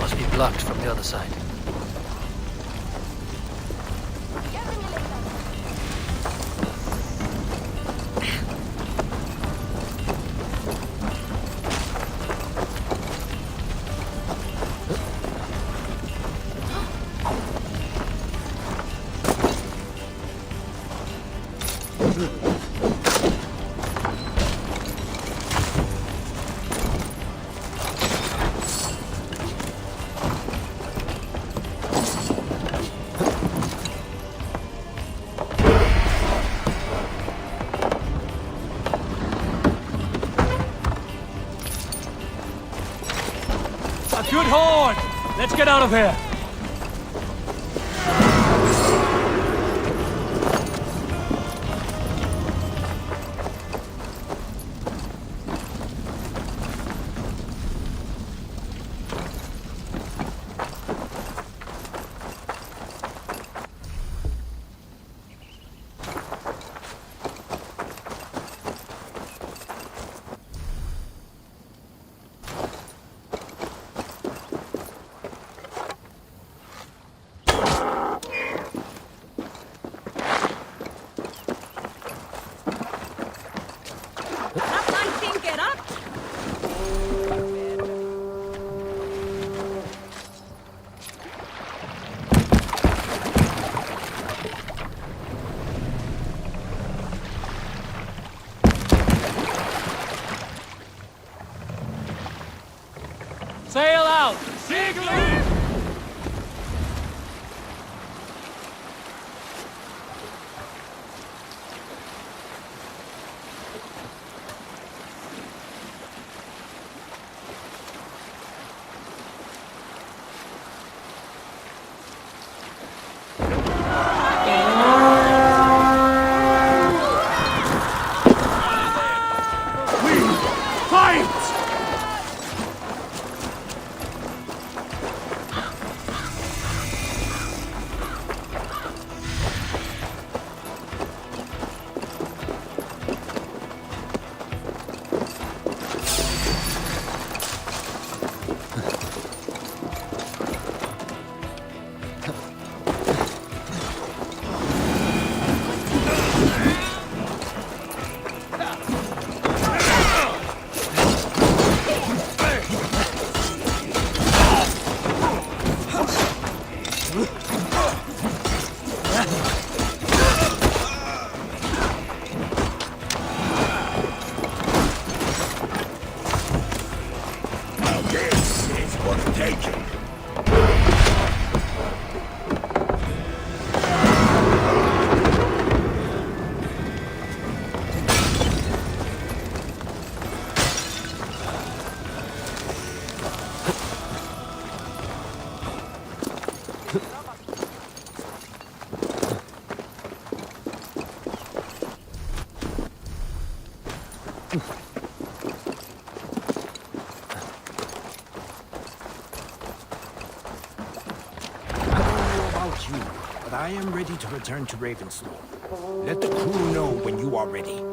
S2: Must be blocked from the other side. A good horde! Let's get out of here!
S13: I am ready to return to Ravensthorpe. Let the crew know when you are ready.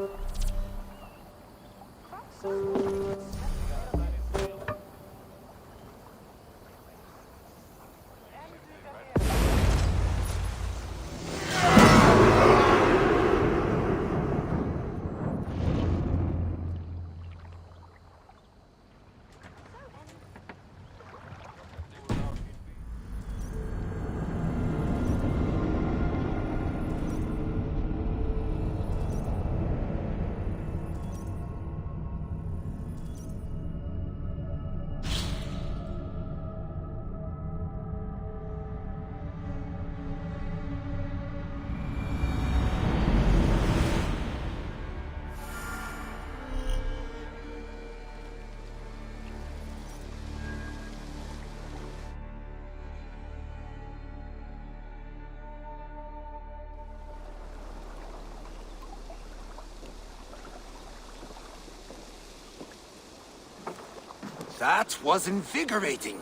S14: That was invigorating.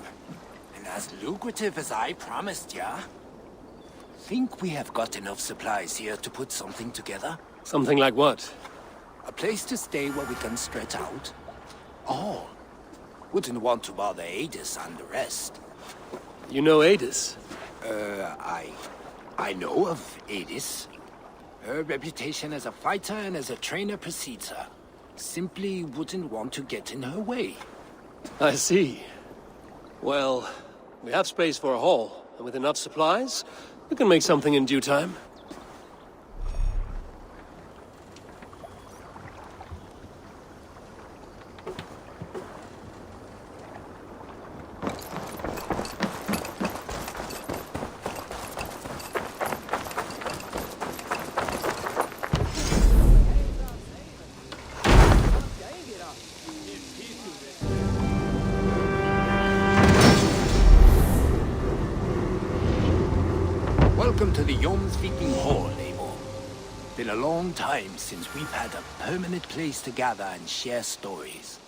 S14: And as lucrative as I promised ya. Think we have got enough supplies here to put something together?
S2: Something like what?
S14: A place to stay where we can stretch out. Oh, wouldn't want to bother ASUS and the rest.
S2: You know ASUS?
S14: I know of ASUS. Her reputation as a fighter and as a trainer precedes her. Simply wouldn't want to get in her way.
S2: I see. Well, we have space for a hall, and with enough supplies, we can make something in due time.
S14: Welcome to the Yom-Speaking Hall, Abel. Been a long time since we've had a permanent place to gather and share stories.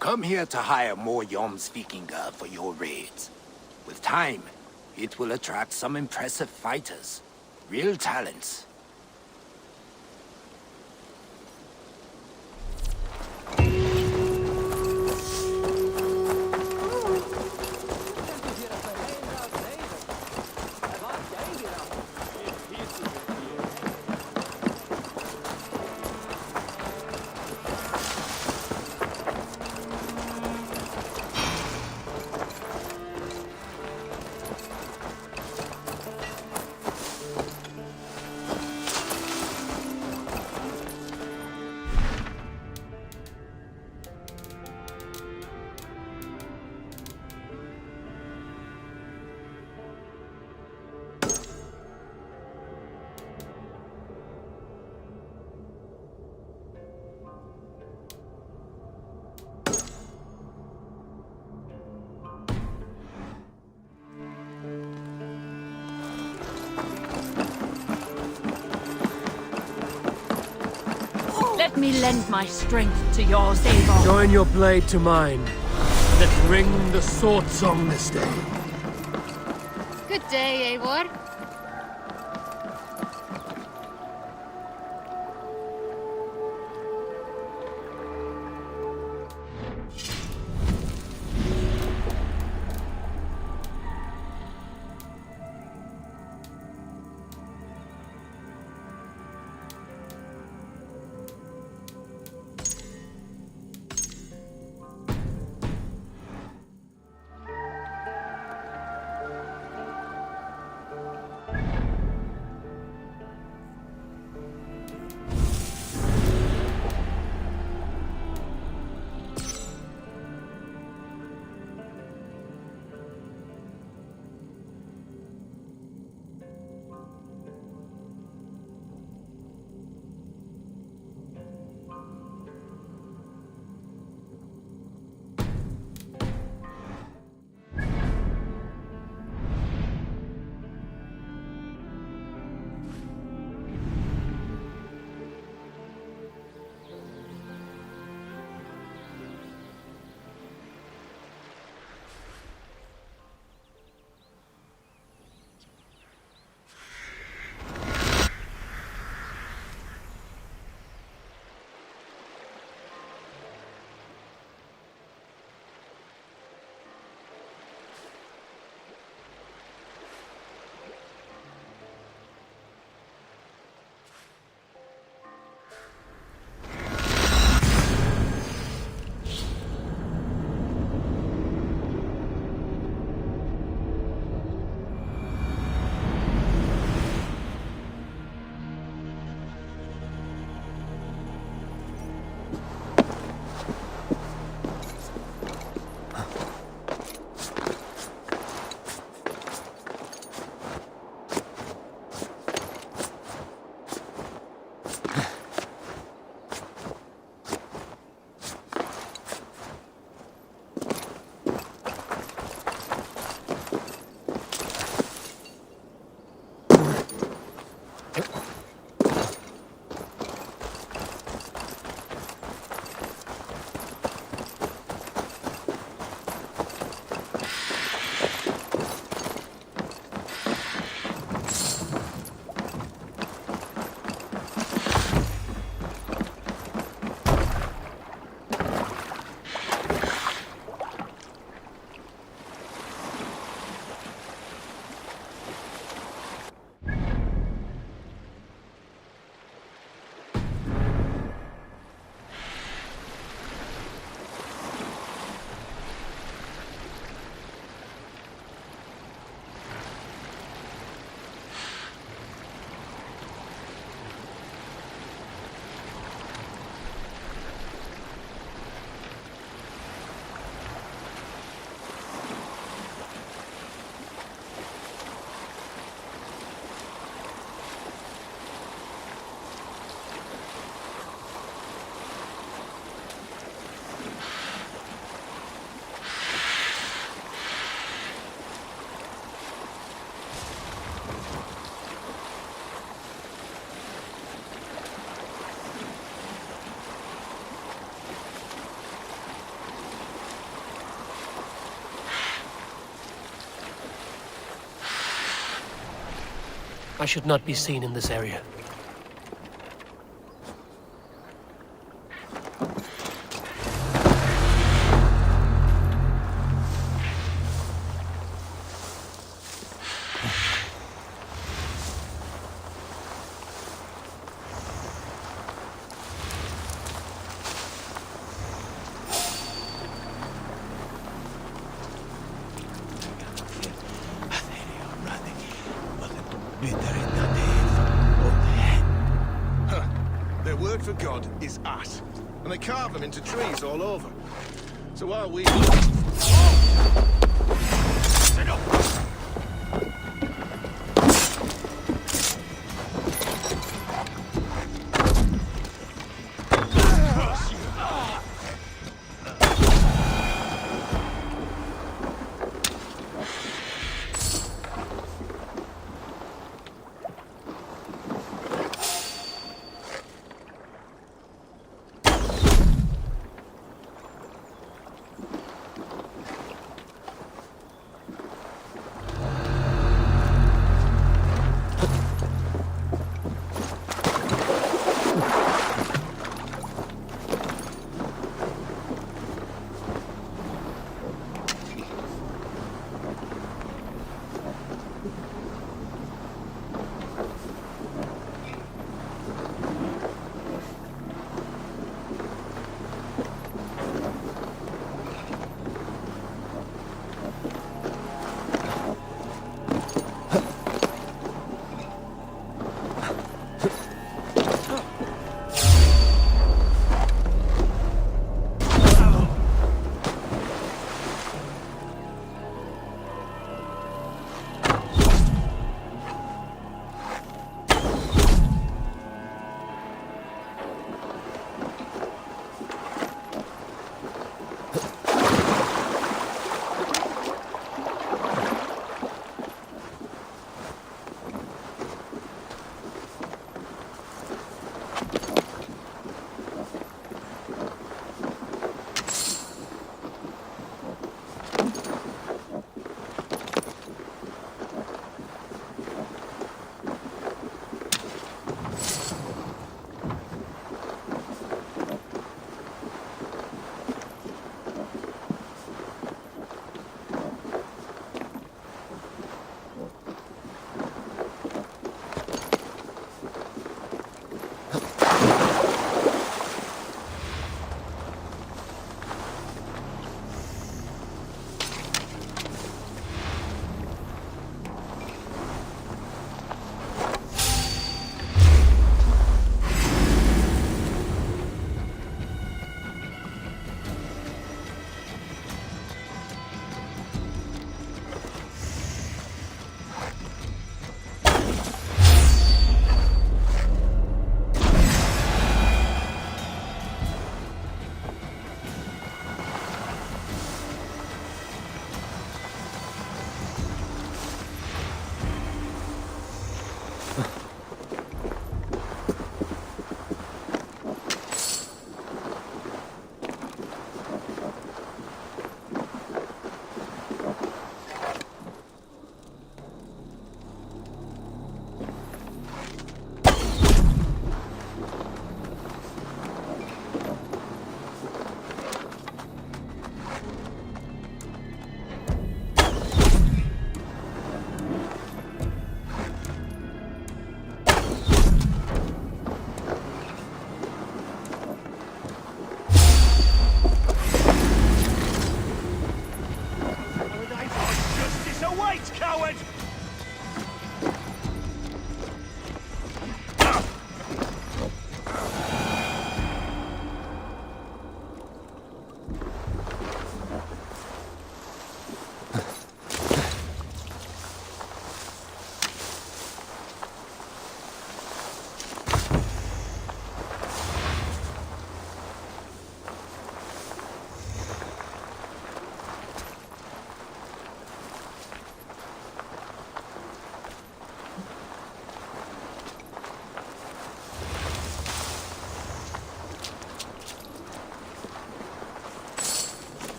S14: Come here to hire more Yom-Speaking for your raids. With time, it will attract some impressive fighters. Real talents.
S5: Let me lend my strength to yours, Eivor.
S2: Join your blade to mine. Let's ring the sword song this day.
S5: Good day, Eivor.
S2: I should not be seen in this area.
S1: Their word for God is us, and they carve them into trees all over. So while we...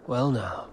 S2: Well now.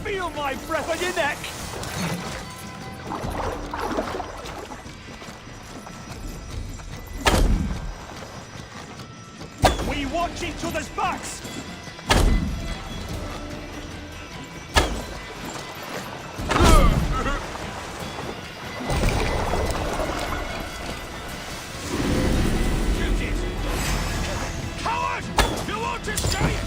S12: Feel my breath on your neck! We watch each other's backs! Shoot it! Coward! You want to stay?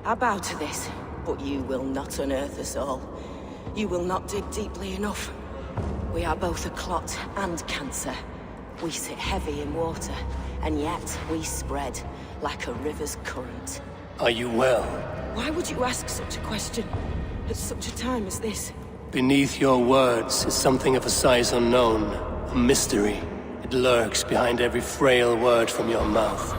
S15: I bow to this, but you will not unearth us all. You will not dig deeply enough. We are both a clot and cancer. We sit heavy in water, and yet we spread like a river's current.
S2: Are you well?
S15: Why would you ask such a question at such a time as this?
S2: Beneath your words is something of a size unknown, a mystery. It lurks behind every frail word from your mouth.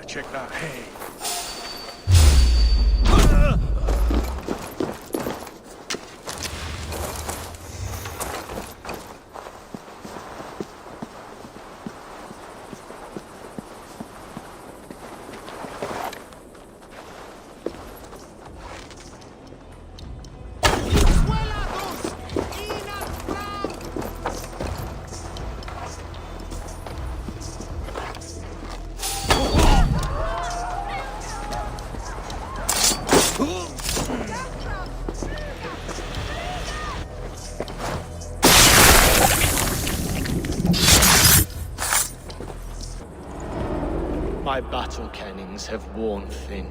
S12: Check that hay.
S16: My battle kennings have worn thin.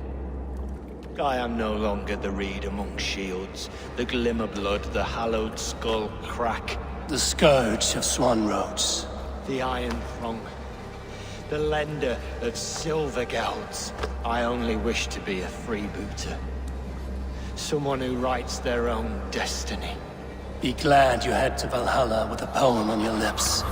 S16: I am no longer the reed among shields, the glimmer blood, the hallowed skull crack.
S2: The scourge of Swan Roads.
S16: The iron throng. The lender of silver gelds. I only wish to be a freebooter. Someone who writes their own destiny.
S2: Be glad you head to Valhalla with a poem on your lips.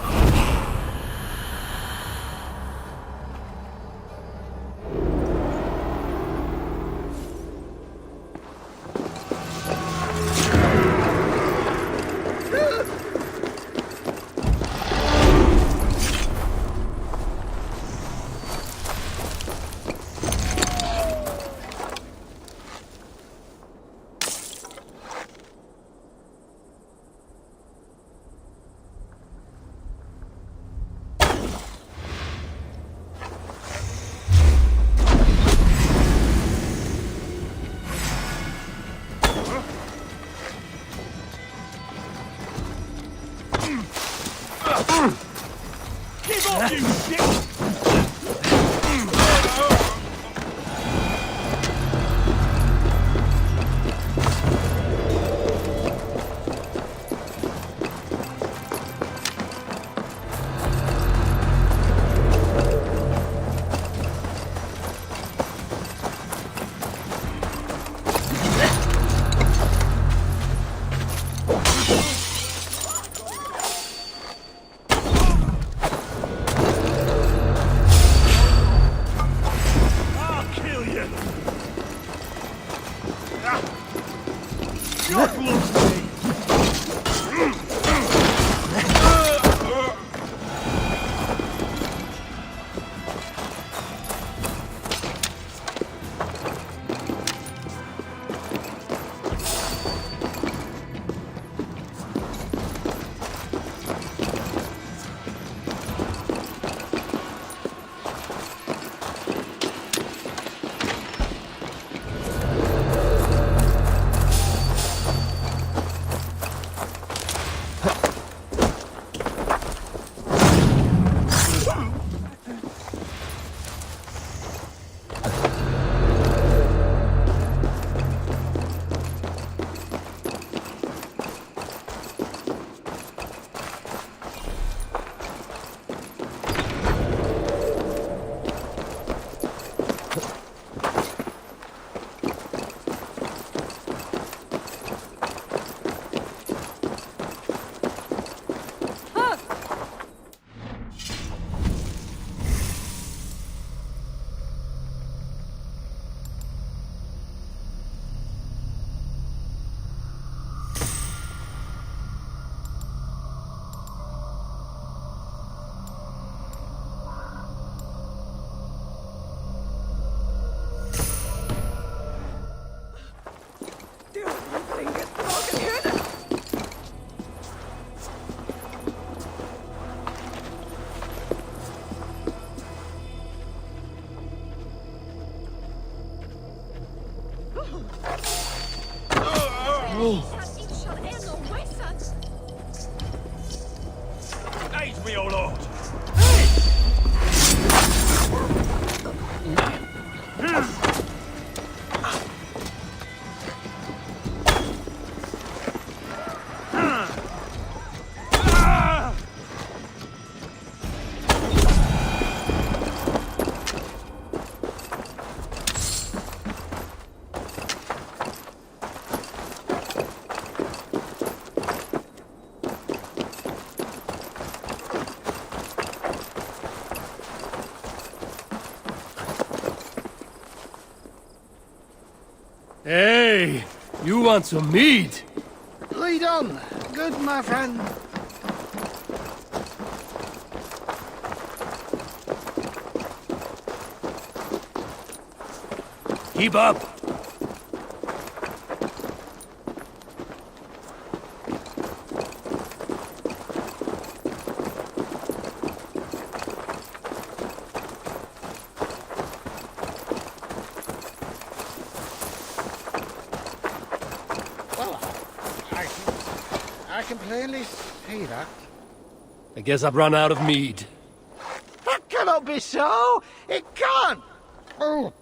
S12: Give up, you shit! Your blood's me! Aid me, O Lord!
S2: Hey, you want some meat?
S17: Lead on. Good, my friend.
S2: Keep up.
S17: I can plainly see that.
S2: I guess I've run out of meat.
S17: That cannot be so! It can't! Oh.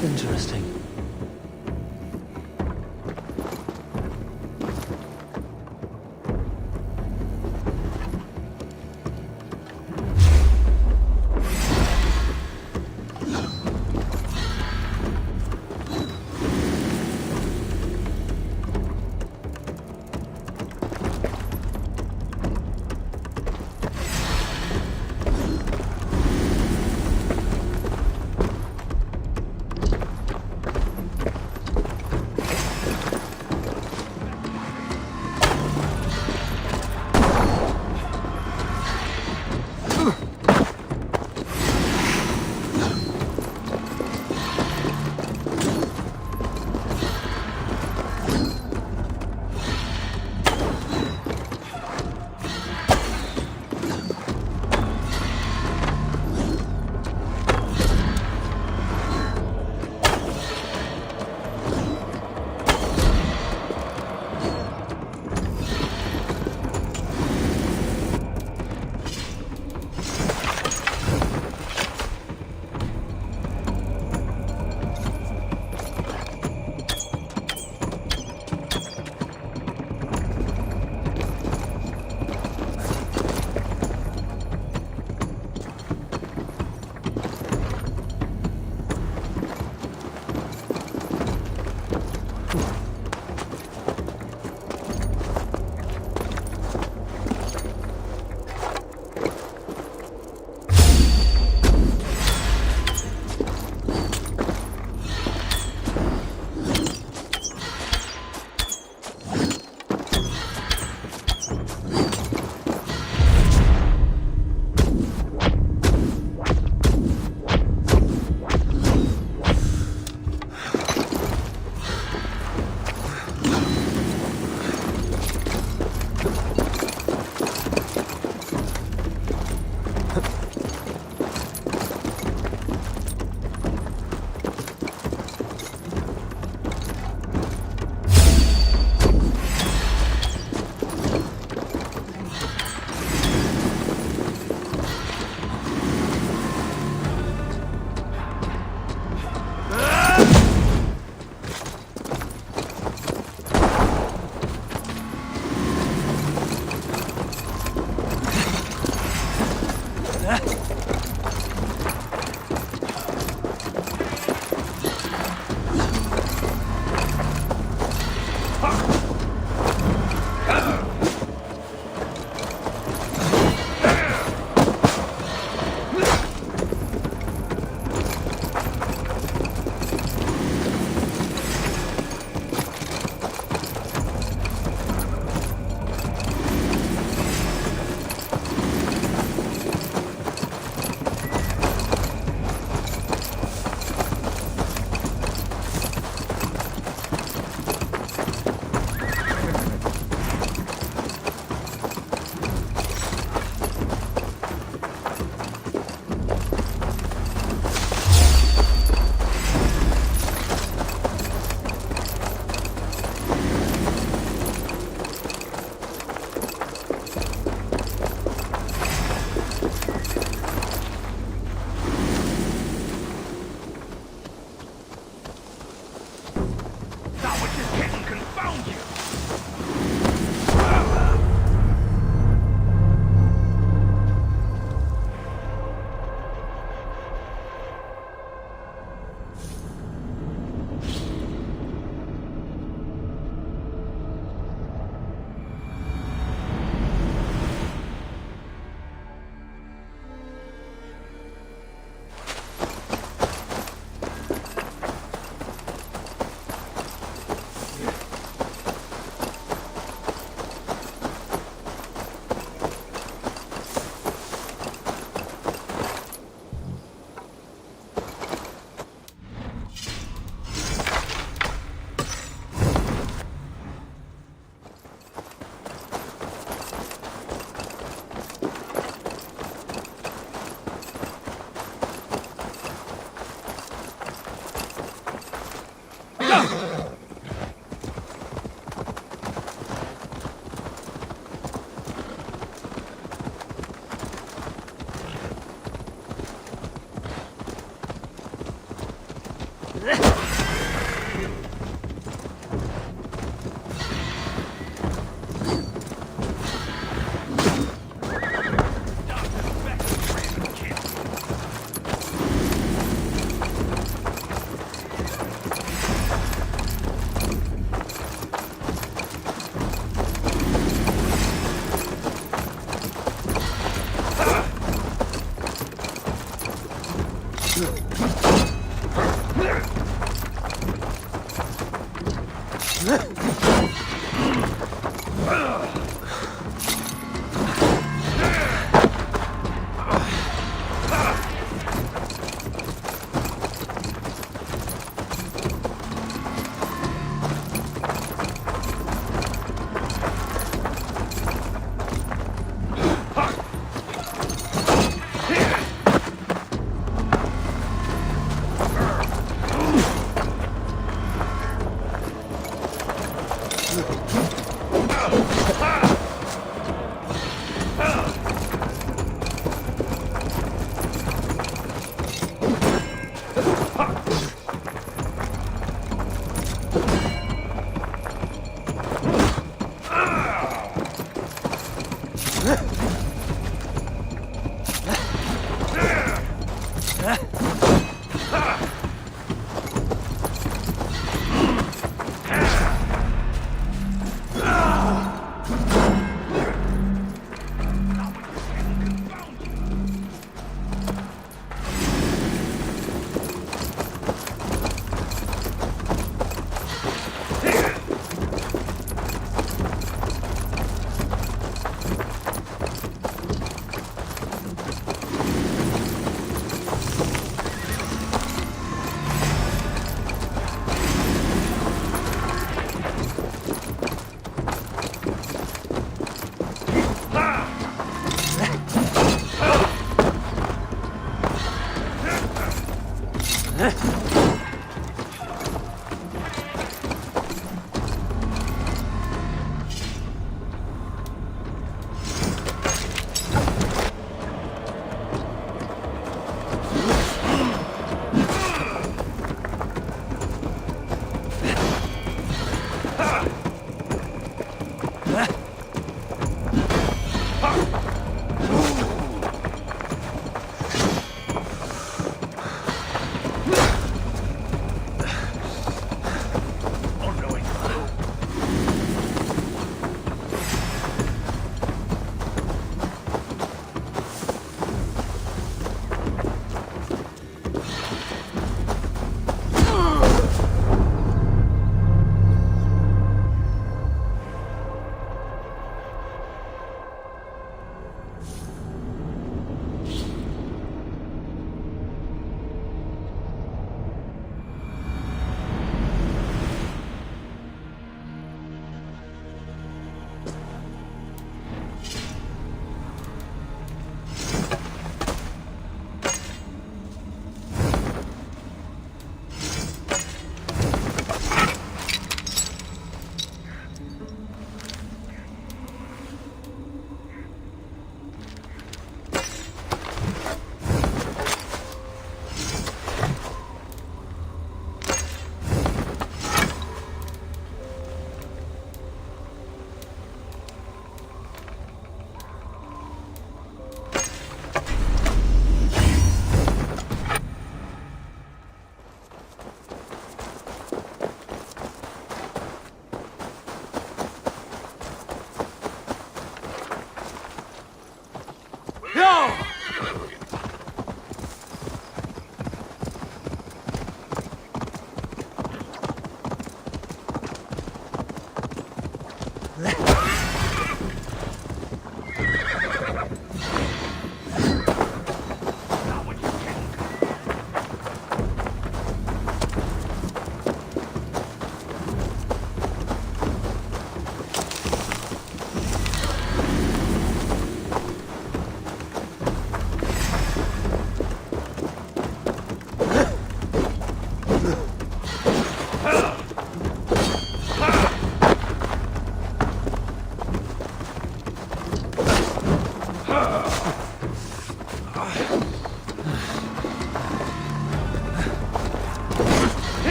S2: Interesting.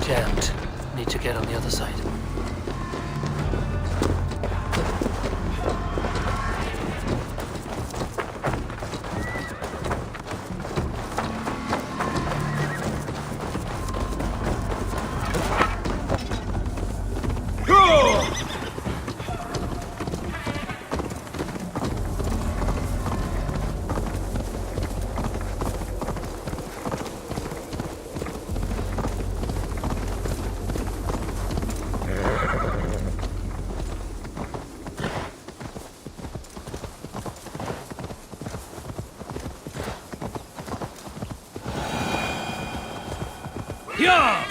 S2: Jammed. Need to get on the other side. Yeah!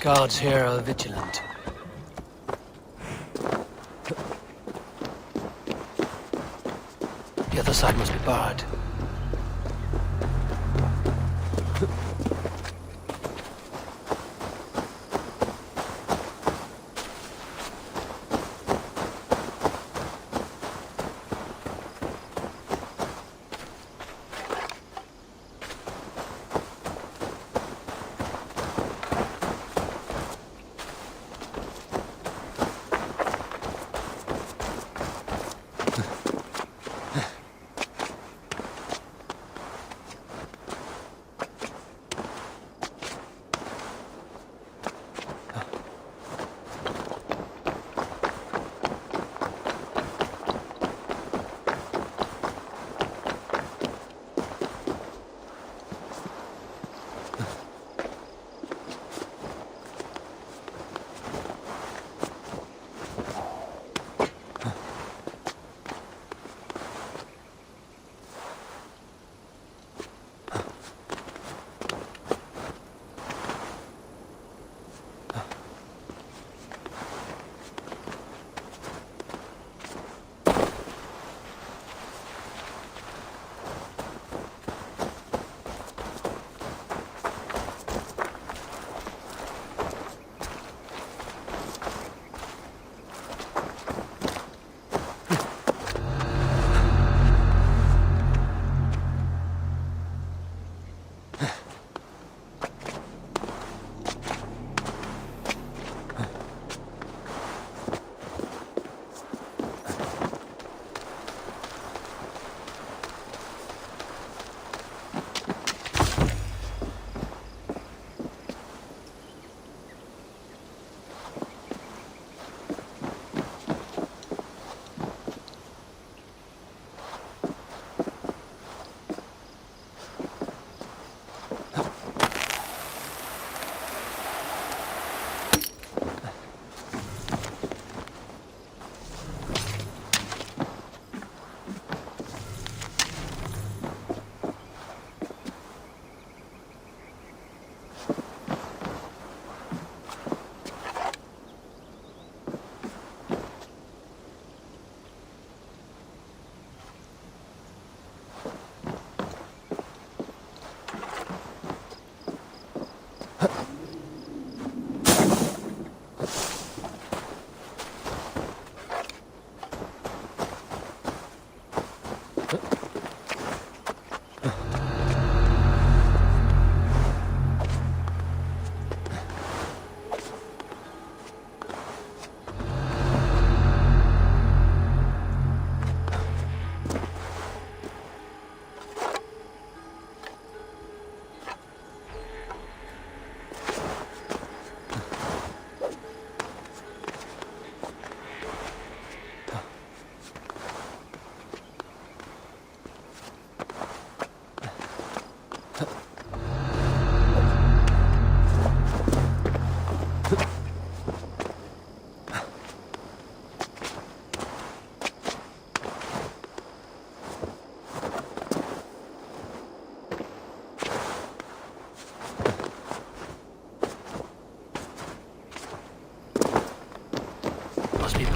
S2: Guards here are vigilant. The other side must be barred.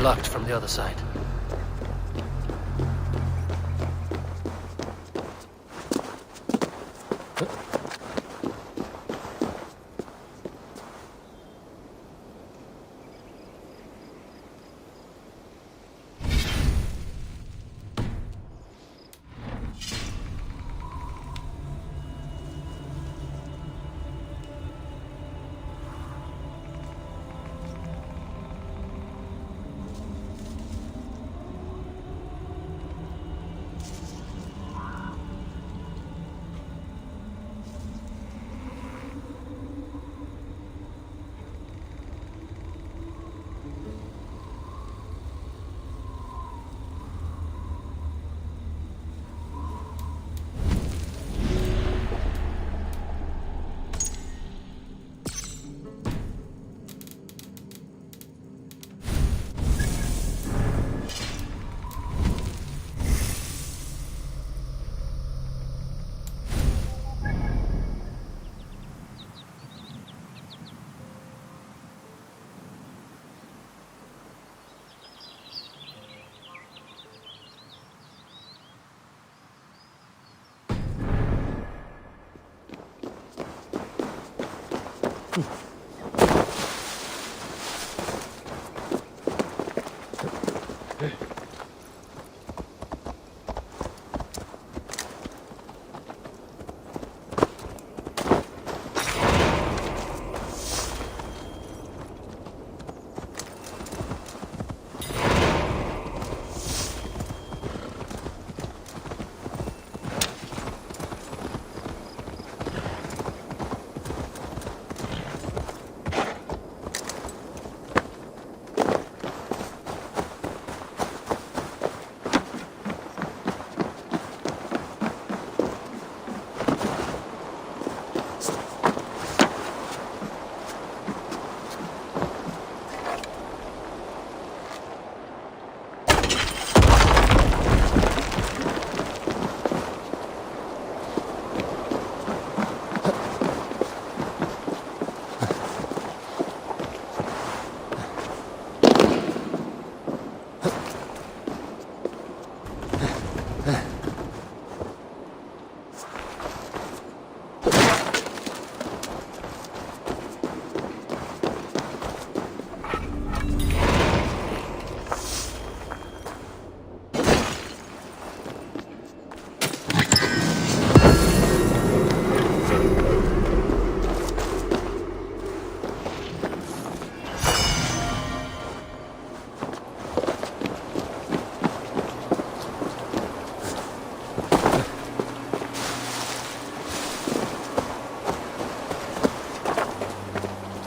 S2: locked from the other side.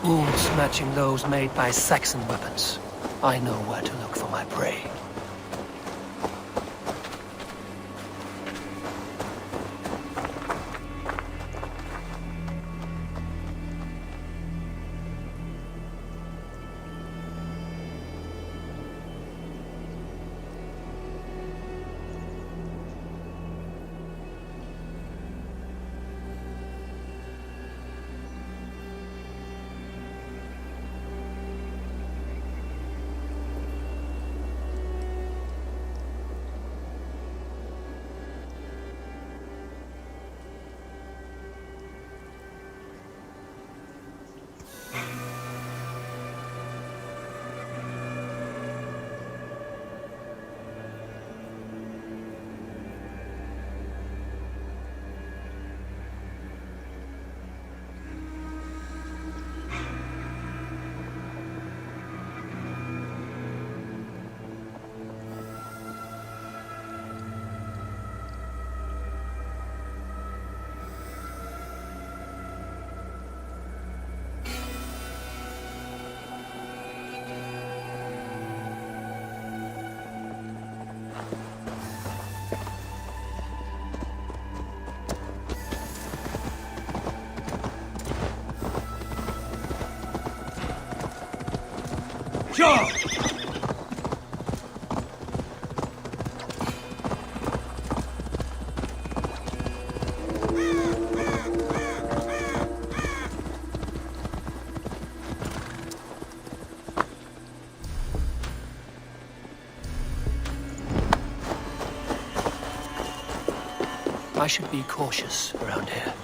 S2: Wounds matching those made by Saxon weapons. I know where to look for my prey. Sure! I should be cautious around here.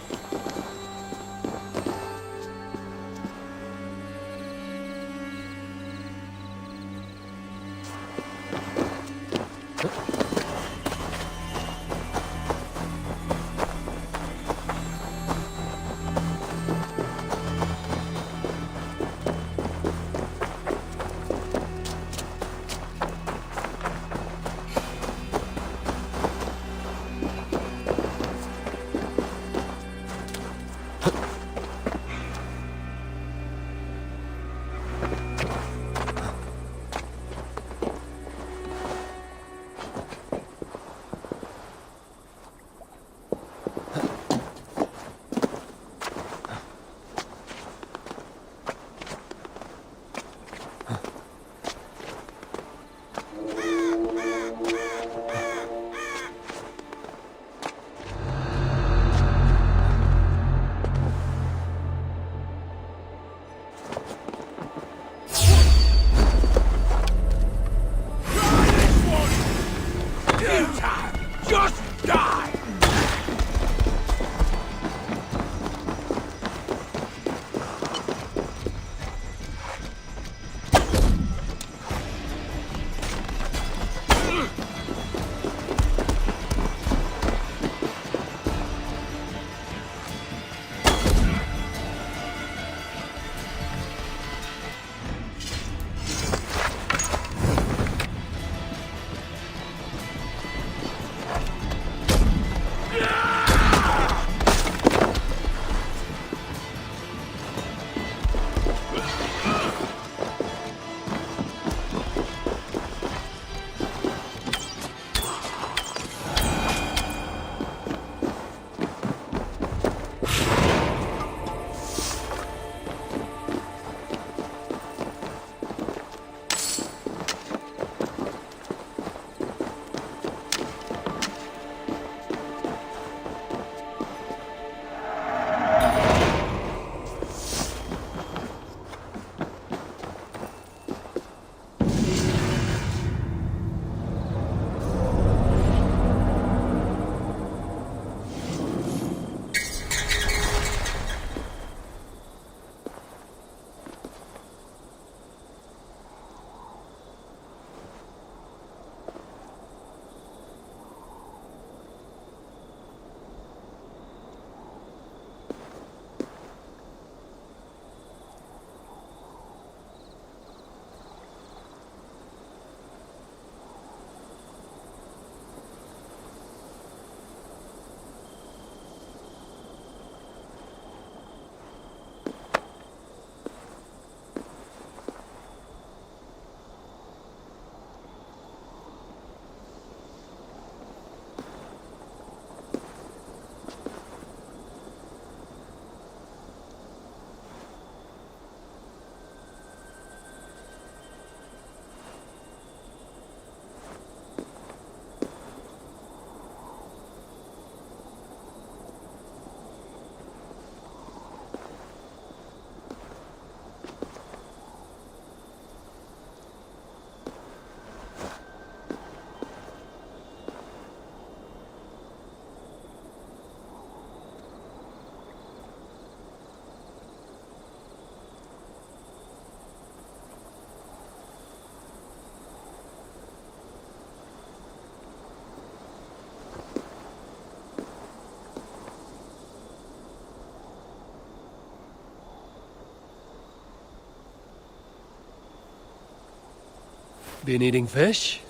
S2: Been eating fish?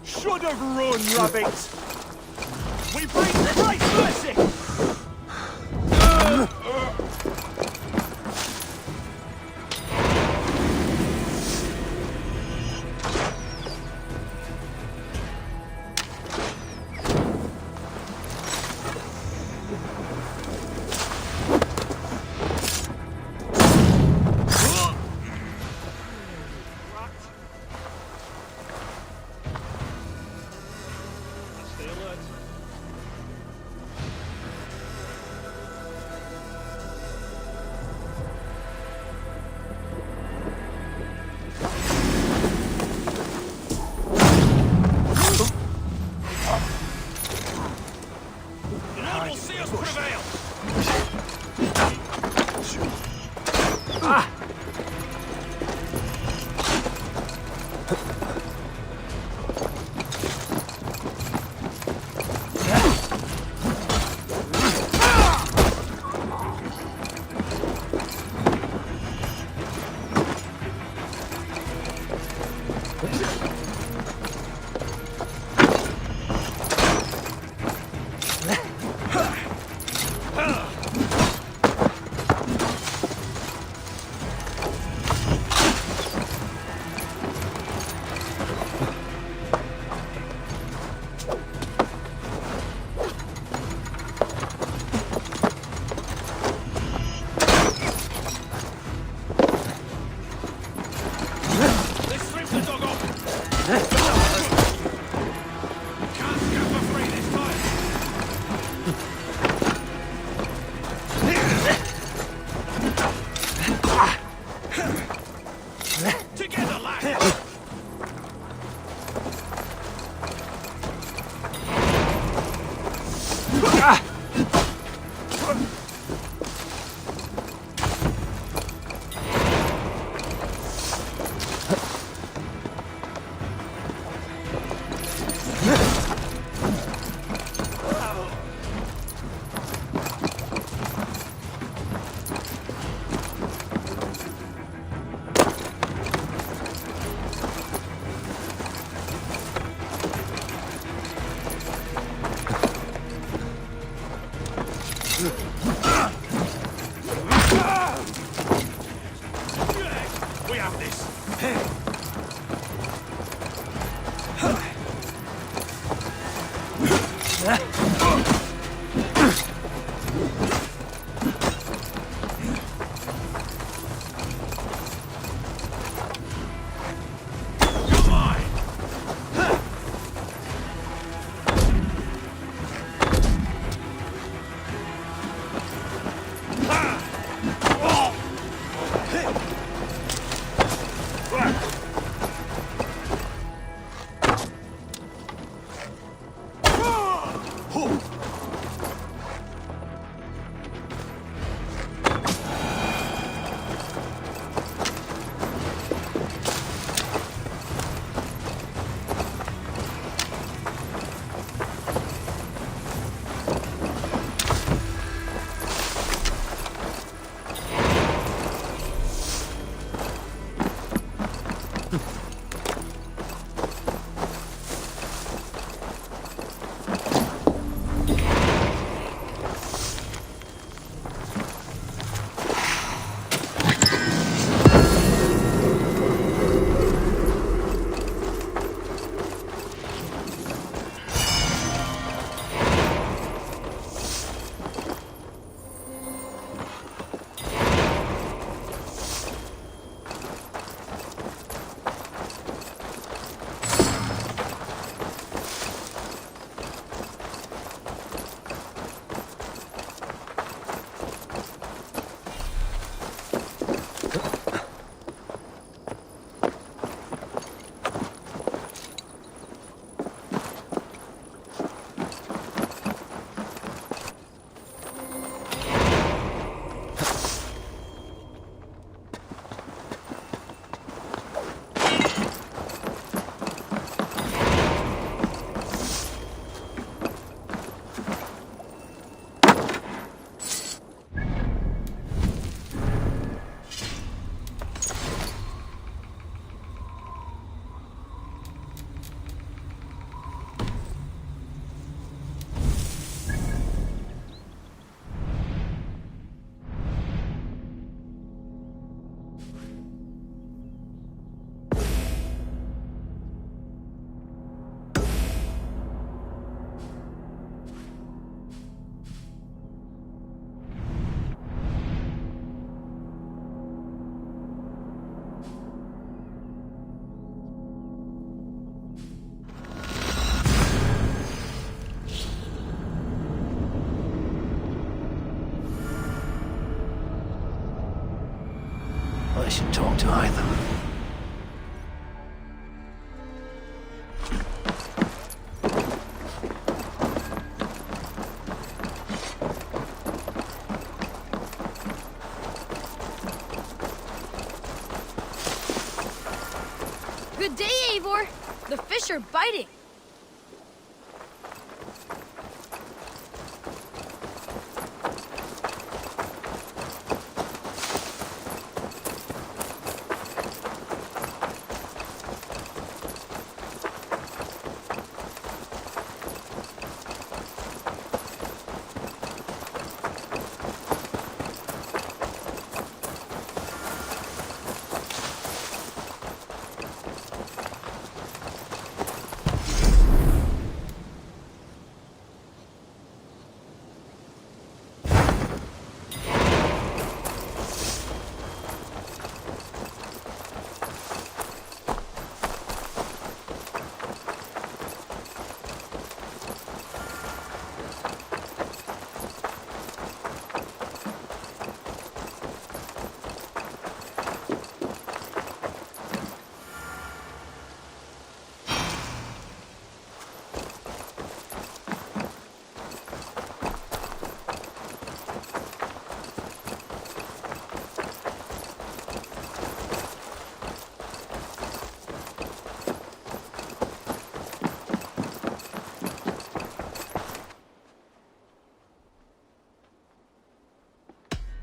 S12: Should have run, rabbit! We bring Christ mercy!
S2: I should talk to either.
S5: Good day, Eivor. The fish are biting.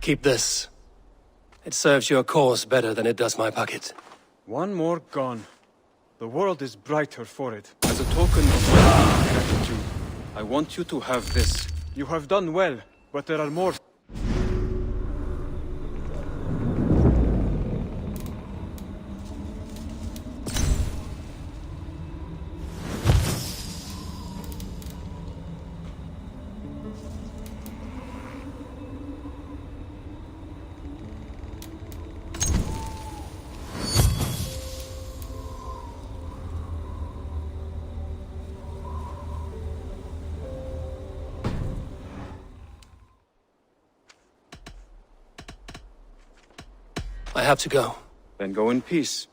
S2: Keep this. It serves your cause better than it does my pocket.
S18: One more gone. The world is brighter for it. As a token of my gratitude, I want you to have this. You have done well, but there are more.
S2: I have to go.
S18: Then go in peace.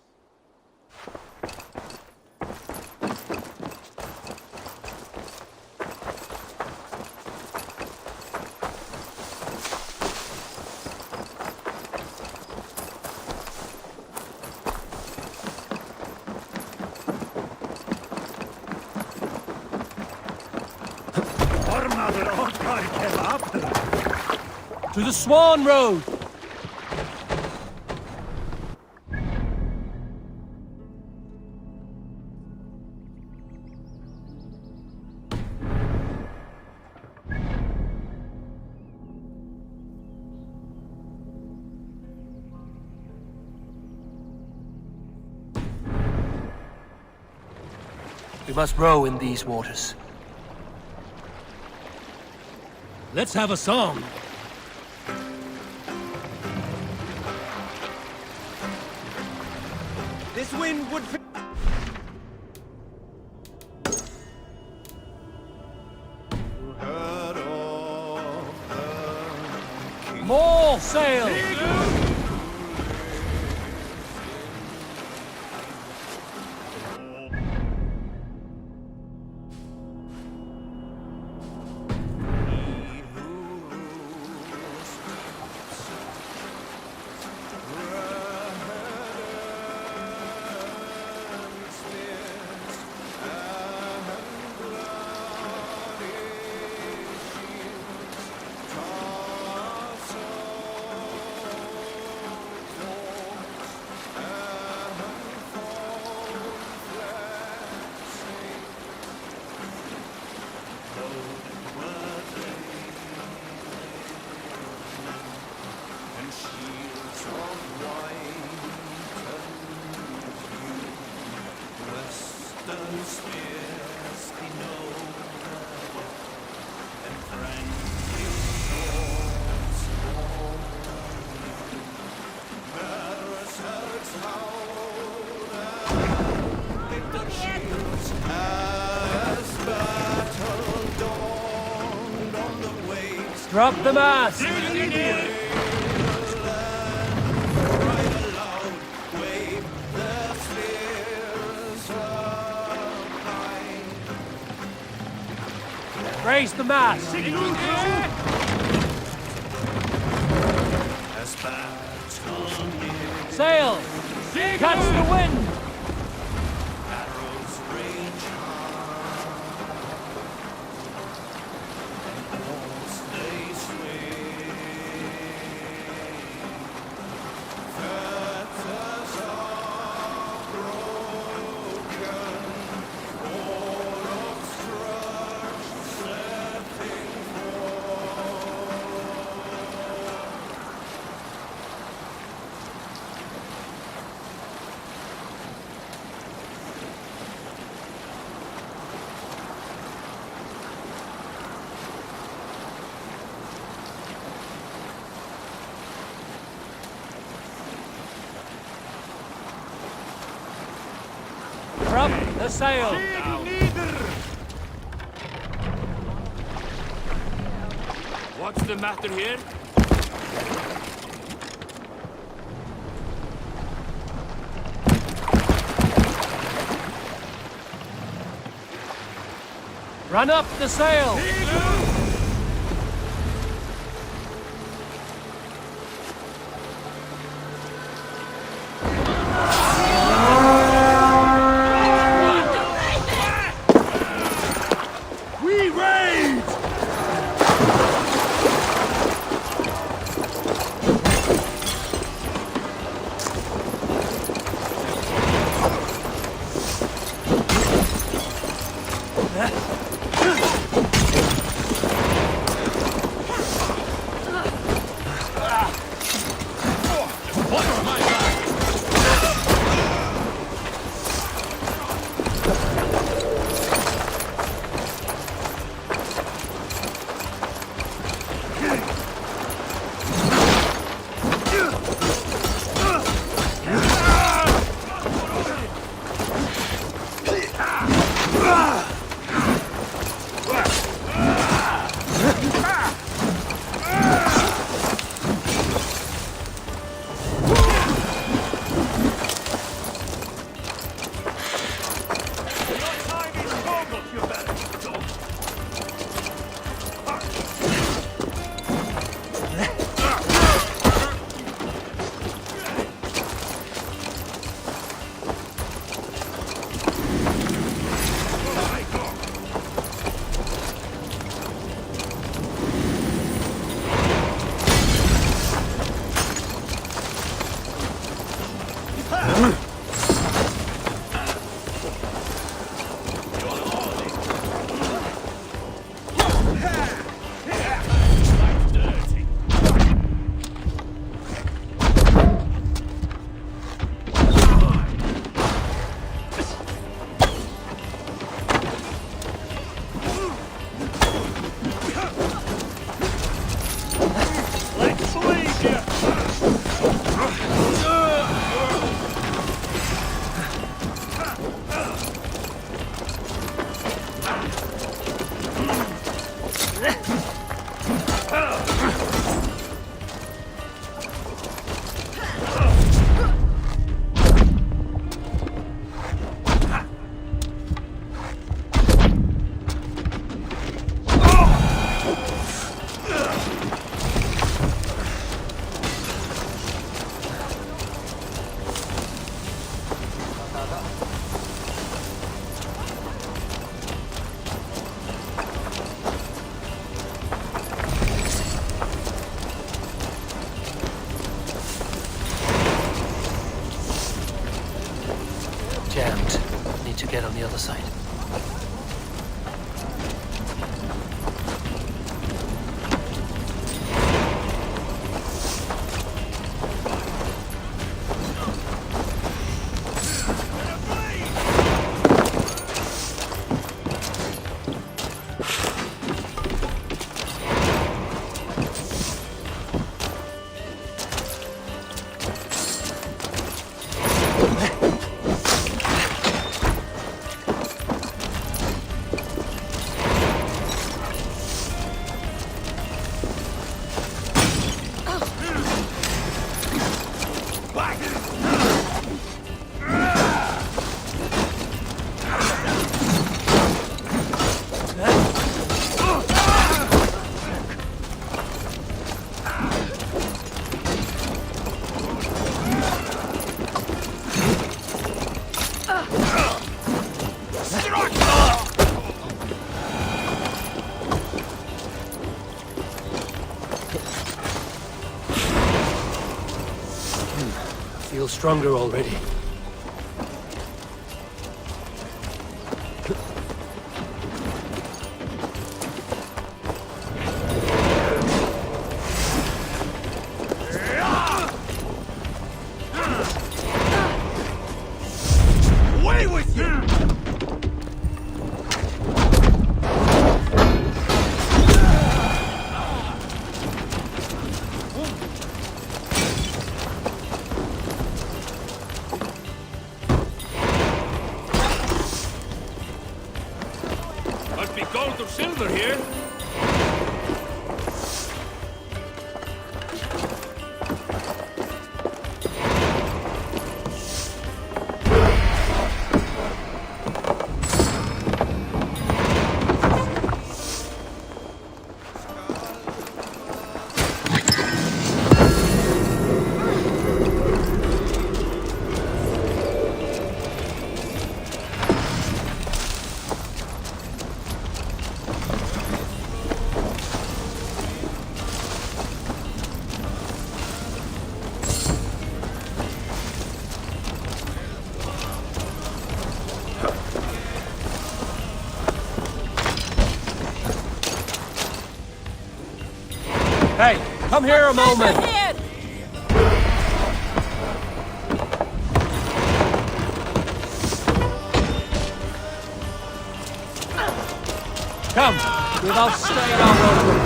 S2: To the Swan Road! We must row in these waters. Let's have a song.
S12: This wind would...
S2: More sail! Drop the mast! Raise the mast! Sail! Catch the wind! Up the sail!
S7: What's the matter here?
S2: Run up the sail! Get on the other side. feel stronger already.
S1: Away with you!
S7: Must be gold or silver here.
S2: Hey, come here a moment! Come, without staying our road.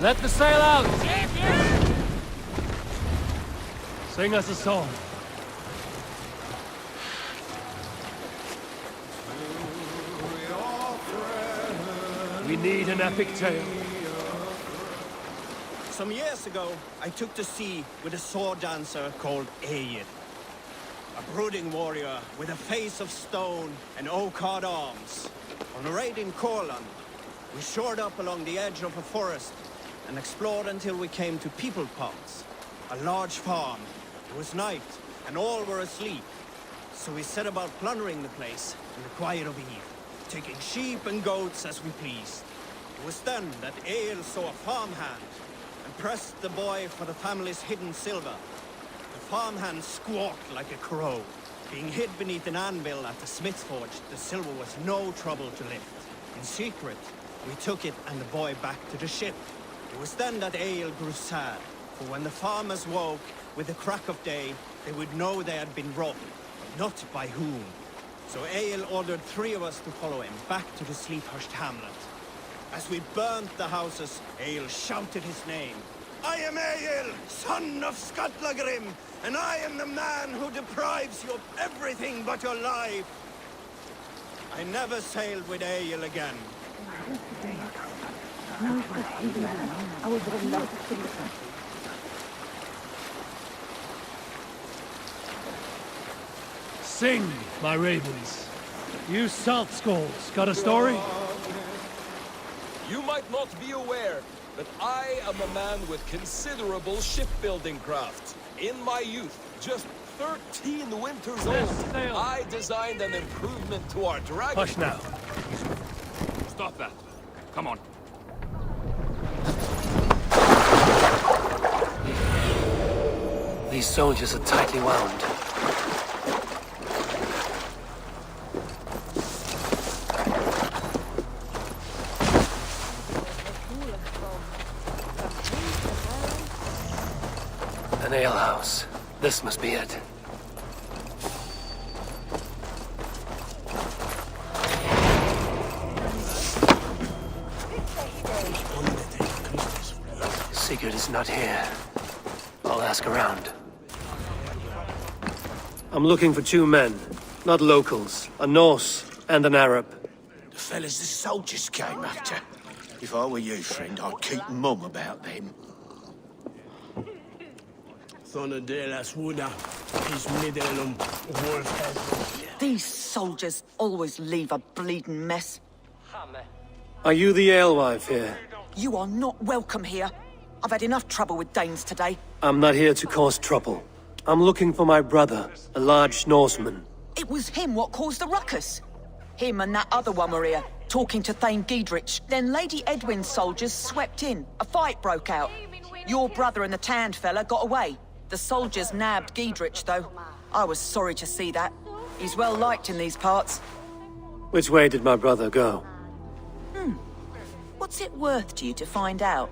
S2: Let the sail out! Sing us a song. We need an epic tale.
S19: Some years ago, I took to sea with a sword dancer called Aid. A brooding warrior with a face of stone and oak-hard arms. On a raid in Corland, we shored up along the edge of a forest and explored until we came to People Pots, a large farm. It was night, and all were asleep. So we set about plundering the place in the quiet of eve, taking sheep and goats as we pleased. It was then that Ale saw a farmhand and pressed the boy for the family's hidden silver. The farmhand squawked like a crow. Being hid beneath an anvil at the smith's forge, the silver was no trouble to lift. In secret, we took it and the boy back to the ship. It was then that Ale grew sad, for when the farmers woke with the crack of day, they would know they had been robbed, but not by whom. So Ale ordered 3 of us to follow him back to the sleep-hushed hamlet. As we burnt the houses, Ale shouted his name. I am Ale, son of Skatlagrim, and I am the man who deprives you of everything but your life. I never sailed with Ale again.
S2: Sing, my ravens. You salt skulls, got a story?
S20: You might not be aware, but I am a man with considerable shipbuilding craft. In my youth, just 13 winters old, I designed an improvement to our dragon.
S2: Hush now.
S20: Stop that. Come on.
S2: These soldiers are tightly wound. An alehouse. This must be it. Seagate is not here. I'll ask around. I'm looking for 2 men, not locals. A Norse and an Arab.
S1: The fellas the soldiers came after. If I were you, friend, I'd keep mum about them.
S21: Zona de las Wuda. These soldiers always leave a bleeding mess.
S2: Are you the alewife here?
S21: You are not welcome here. I've had enough trouble with Danes today.
S2: I'm not here to cause trouble. I'm looking for my brother, a large Norseman.
S21: It was him what caused the ruckus. Him and that other one were here, talking to Thane Giedrich. Then Lady Edwin's soldiers swept in. A fight broke out. Your brother and the tanned fella got away. The soldiers nabbed Giedrich, though. I was sorry to see that. He's well liked in these parts.
S2: Which way did my brother go?
S21: What's it worth to you to find out?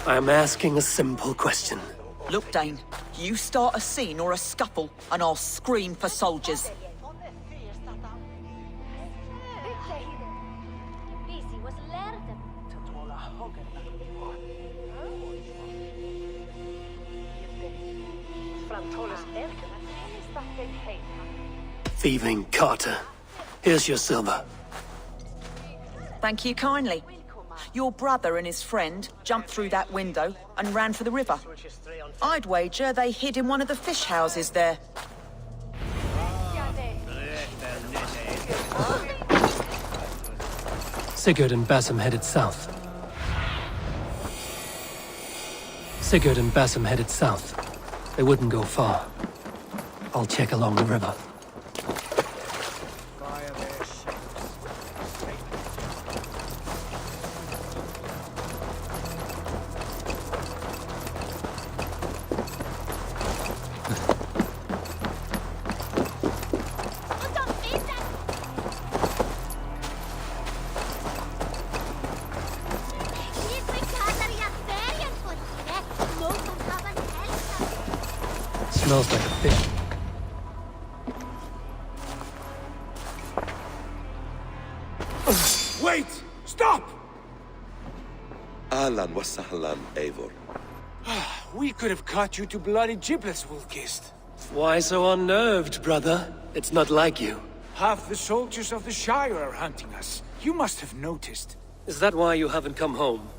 S2: I'm asking a simple question.
S21: Look, Dane, you start a scene or a scuffle, and I'll scream for soldiers.
S2: Thieving Carter. Here's your silver.
S21: Thank you kindly. Your brother and his friend jumped through that window and ran for the river. I'd wager they hid in one of the fish houses there.
S2: Sigurd and Basim headed south. Sigurd and Basim headed south. They wouldn't go far. I'll check along the river. Smells like a fish.
S1: Wait! Stop!
S22: Ahlan wa sahlan, Eivor.
S12: We could have cut you to bloody giblets, Wolf-Kissed.
S2: Why so unnerved, brother? It's not like you.
S12: Half the soldiers of the Shire are hunting us. You must have noticed.
S2: Is that why you haven't come home?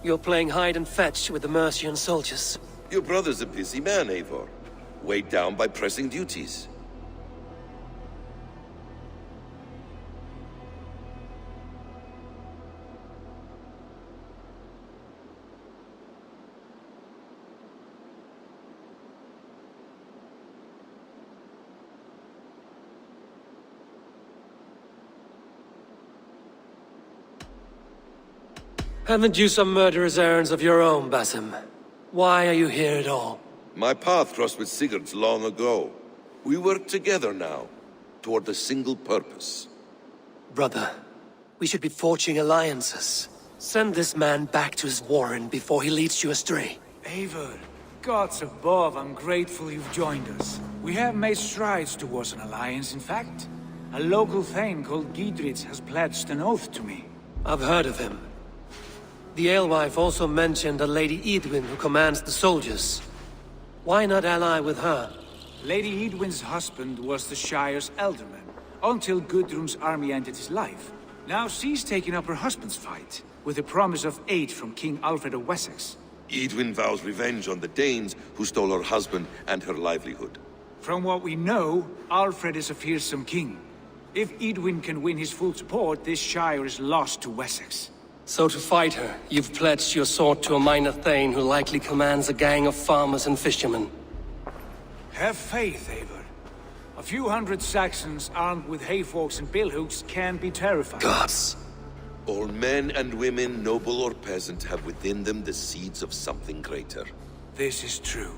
S2: You're playing hide and fetch with the Mercian soldiers.
S22: Your brother's a busy man, Eivor. Weighed down by pressing duties.
S2: Haven't you some murderous errands of your own, Basim? Why are you here at all?
S22: My path crossed with Sigurd's long ago. We work together now, toward a single purpose.
S2: Brother, we should be forging alliances. Send this man back to his warren before he leads you astray.
S12: Eivor, gods above, I'm grateful you've joined us. We have made strides towards an alliance, in fact. A local thane called Giedrich has pledged an oath to me.
S2: I've heard of him. The alewife also mentioned a Lady Edwin who commands the soldiers. Why not ally with her?
S12: Lady Edwin's husband was the Shire's elderman, until Gudrun's army ended his life. Now she's taking up her husband's fight, with the promise of aid from King Alfred of Wessex.
S22: Edwin vows revenge on the Danes who stole her husband and her livelihood.
S12: From what we know, Alfred is a fearsome king. If Edwin can win his full support, this Shire is lost to Wessex.
S2: So to fight her, you've pledged your sword to a minor thane who likely commands a gang of farmers and fishermen.
S12: Have faith, Eivor. A few hundred Saxons armed with hayforks and billhooks can be terrifying.
S2: Gods.
S22: All men and women, noble or peasant, have within them the seeds of something greater.
S12: This is true.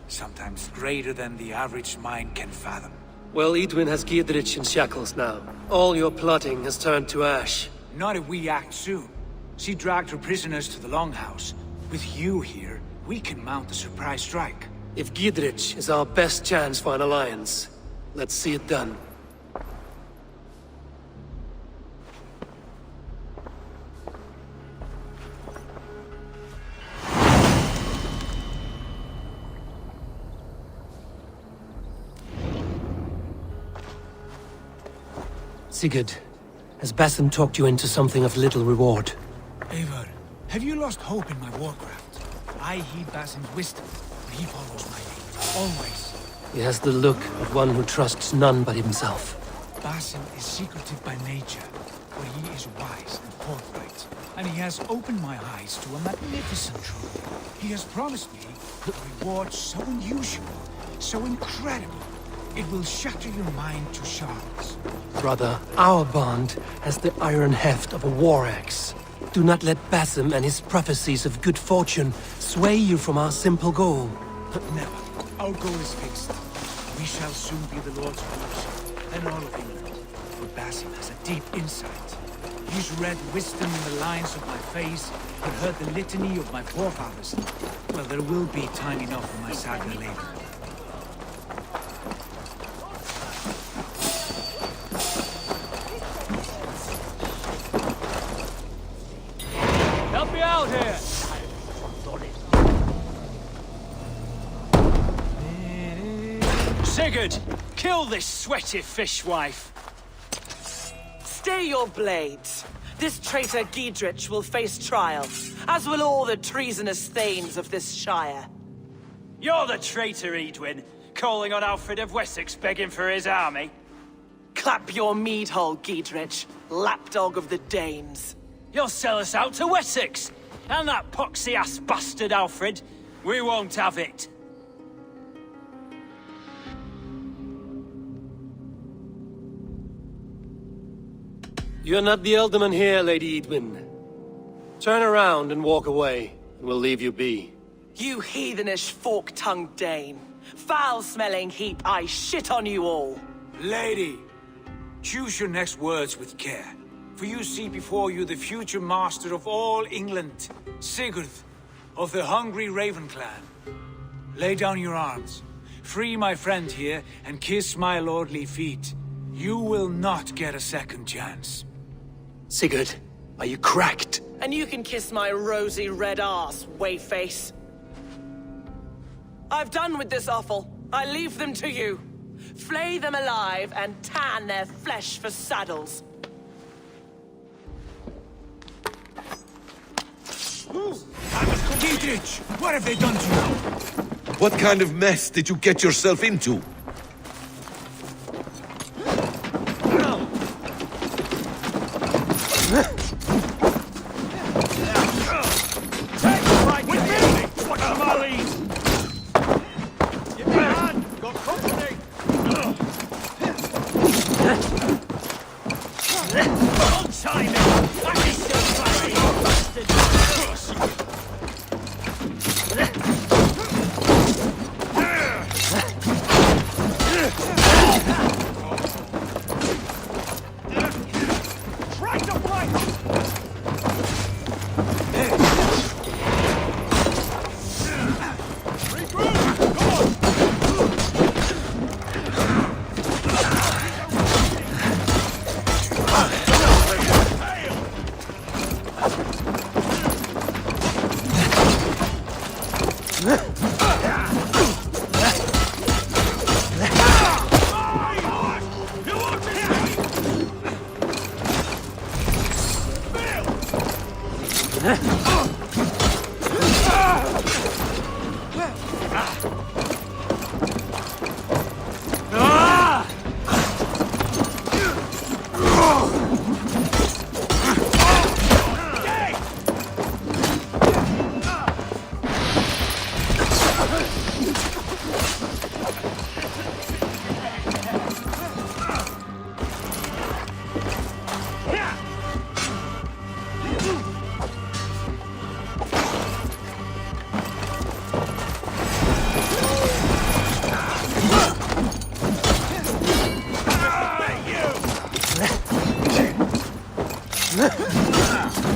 S12: Sometimes greater than the average mind can fathom.
S2: Well, Edwin has Giedrich in shackles now. All your plotting has turned to ash.
S12: Not if we act soon. She dragged her prisoners to the Longhouse. With you here, we can mount a surprise strike.
S2: If Giedrich is our best chance for an alliance, let's see it done. Sigurd, has Basim talked you into something of little reward?
S12: Eivor, have you lost hope in my warcraft? I heed Basim's wisdom, but he follows my lead. Always.
S2: He has the look of one who trusts none but himself.
S12: Basim is secretive by nature, but he is wise and forthright. And he has opened my eyes to a magnificent truth. He has promised me a reward so unusual, so incredible, it will shatter your mind to shards.
S2: Brother, our bond has the iron heft of a war axe. Do not let Basim and his prophecies of good fortune sway you from our simple goal.
S12: Never. Our goal is fixed. We shall soon be the Lords of Mercy, and all of England. But Basim has a deep insight. He's read wisdom in the lines of my face, and heard the litany of my forefathers. Well, there will be time enough for my saga later.
S2: Help me out here!
S3: Sigurd, kill this sweaty fishwife.
S4: Stay your blades. This traitor Giedrich will face trial, as will all the treasonous thanes of this shire.
S3: You're the traitor, Edwin, calling on Alfred of Wessex begging for his army.
S4: Clap your mead hole, Giedrich, lapdog of the Danes.
S3: You'll sell us out to Wessex, and that poxy-ass bastard Alfred. We won't have it.
S2: You're not the Elderman here, Lady Edwin. Turn around and walk away, and we'll leave you be.
S4: You heathenish fork-tongued Dane. Foul-smelling heap, I shit on you all.
S12: Lady, choose your next words with care. For you see before you the future master of all England, Sigurd, of the hungry Raven clan. Lay down your arms, free my friend here, and kiss my lordly feet. You will not get a second chance.
S2: Sigurd, are you cracked?
S4: And you can kiss my rosy red arse, wayface. I've done with this offal. I leave them to you. Flay them alive and tan their flesh for saddles.
S12: Giedrich, what have they done to you?
S22: What kind of mess did you get yourself into?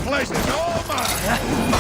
S1: Place is all mine!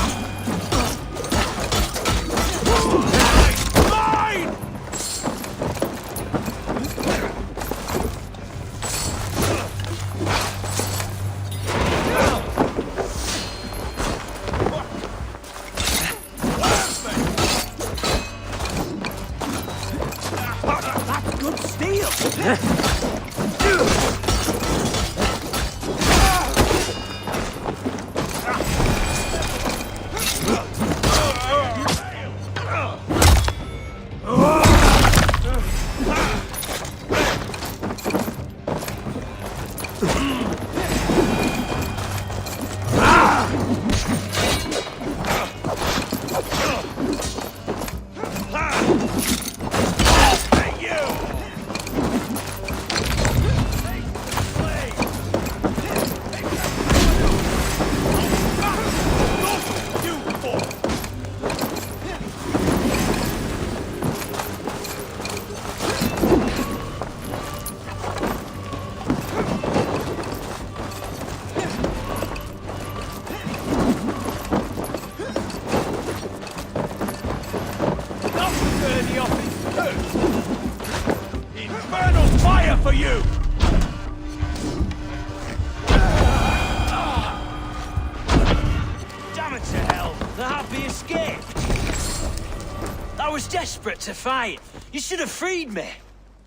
S3: was desperate to fight. You should have freed me.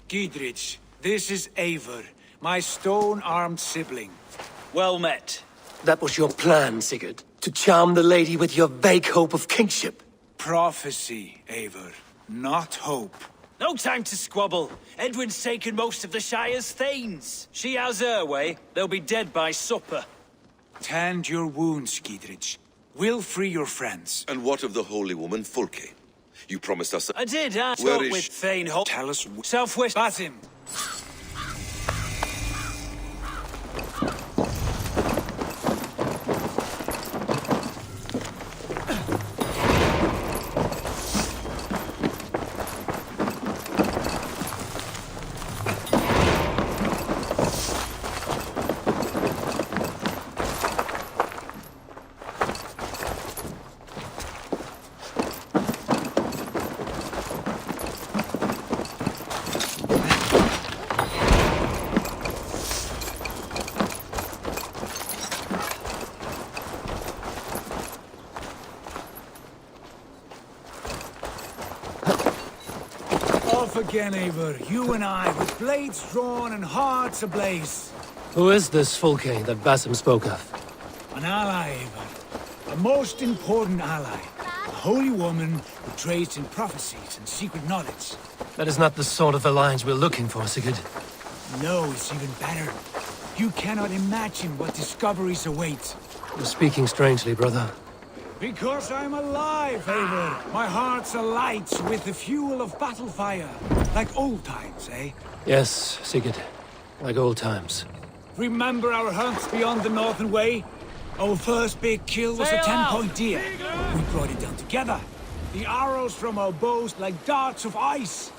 S12: Giedrich, this is Eivor, my stone-armed sibling.
S3: Well met.
S2: That was your plan, Sigurd. To charm the lady with your vague hope of kingship.
S12: Prophecy, Eivor, not hope.
S3: No time to squabble. Edwin's taken most of the Shire's thanes. She has her way. They'll be dead by supper.
S12: Tend your wounds, Giedrich. We'll free your friends.
S22: And what of the holy woman, Fulke? You promised us...
S3: I did. I
S22: Where
S3: talked
S22: is
S3: with
S22: she?
S3: Thane Hall.
S12: Tell us...
S3: Southwest.
S12: Basim. Off again, Eivor. You and I, with blades drawn and hearts ablaze.
S2: Who is this Fulke that Basim spoke of?
S12: An ally, Eivor. A most important ally. A holy woman who trades in prophecies and secret knowledge.
S2: That is not the sort of alliance we're looking for, Sigurd.
S12: No, it's even better. You cannot imagine what discoveries await.
S2: You're speaking strangely, brother.
S12: Because I'm alive, Eivor. My heart's alight with the fuel of battle fire. Like old times, eh?
S2: Yes, Sigurd. Like old times.
S12: Remember our hunts beyond the Northern Way? Our first big kill was a 10-point deer. We brought it down together. The arrows from our bows like darts of ice.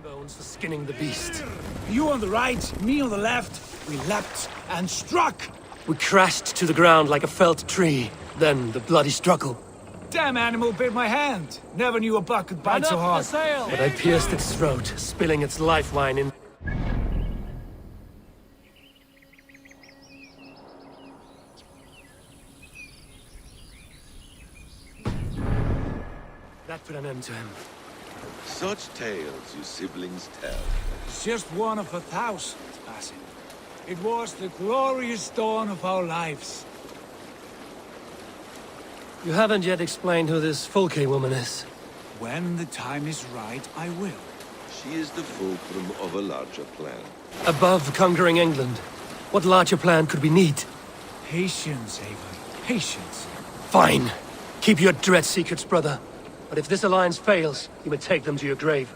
S2: Bones for skinning the beast.
S12: You on the right, me on the left. We leapt and struck.
S2: We crashed to the ground like a felled tree. Then the bloody struggle.
S12: Damn animal bit my hand. Never knew a buck could bite so hard.
S2: But I pierced its throat, spilling its life wine in... That put an end to him.
S22: Such tales you siblings tell.
S12: It's just one of 1,000, Basim. It was the glorious dawn of our lives.
S2: You haven't yet explained who this Fulke woman is.
S12: When the time is right, I will.
S22: She is the fulcrum of a larger plan.
S2: Above conquering England, what larger plan could we need?
S12: Patience, Eivor. Patience.
S2: Fine. Keep your dread secrets, brother. But if this alliance fails, you may take them to your grave.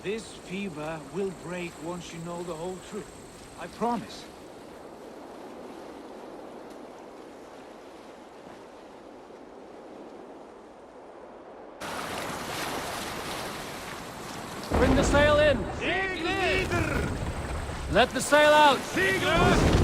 S12: This fever will break once you know the whole truth. I promise.
S2: Bring the sail in! Let the sail out! Sail!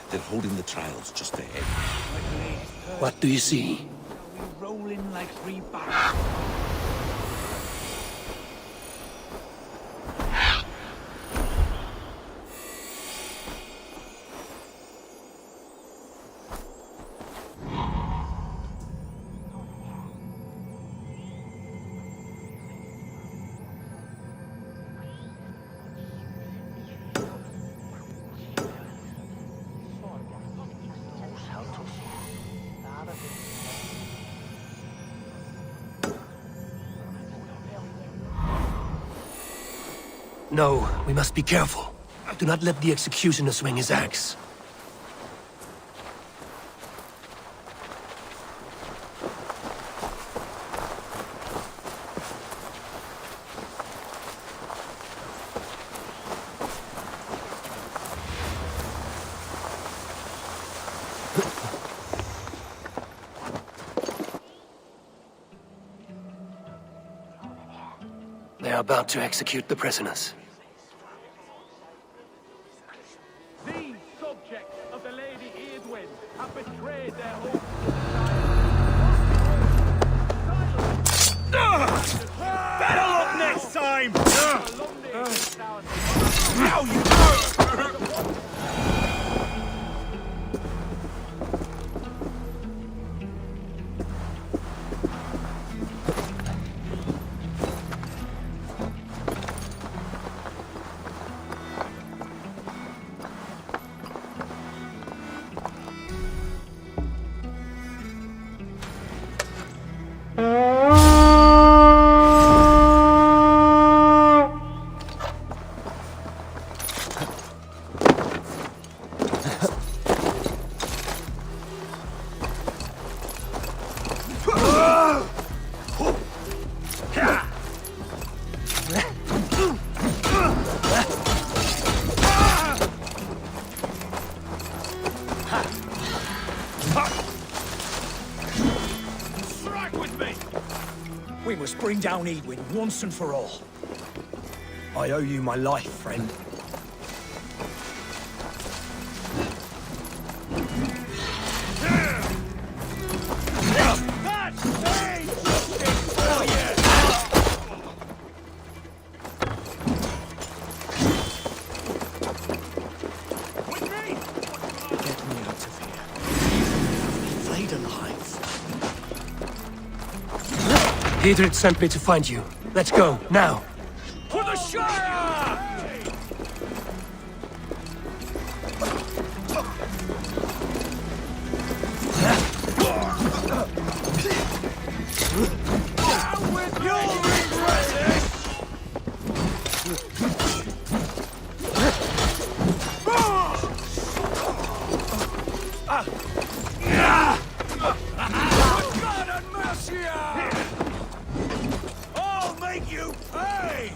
S22: They're holding the trials just ahead.
S2: What do you see?
S12: We roll in like free barrels.
S2: No, we must be careful. Do not let the executioner swing his axe. They are about to execute the prisoners.
S9: These subjects of the Lady Edwin have betrayed their oath.
S1: Better luck next time!
S9: Now you
S3: We must bring down Edwin once and for all. I owe you my life, friend.
S2: Diedrich sent me to find you. Let's go, now!
S9: For the Shire! Down with you'll regret this! God and mercy! I'll make you pay!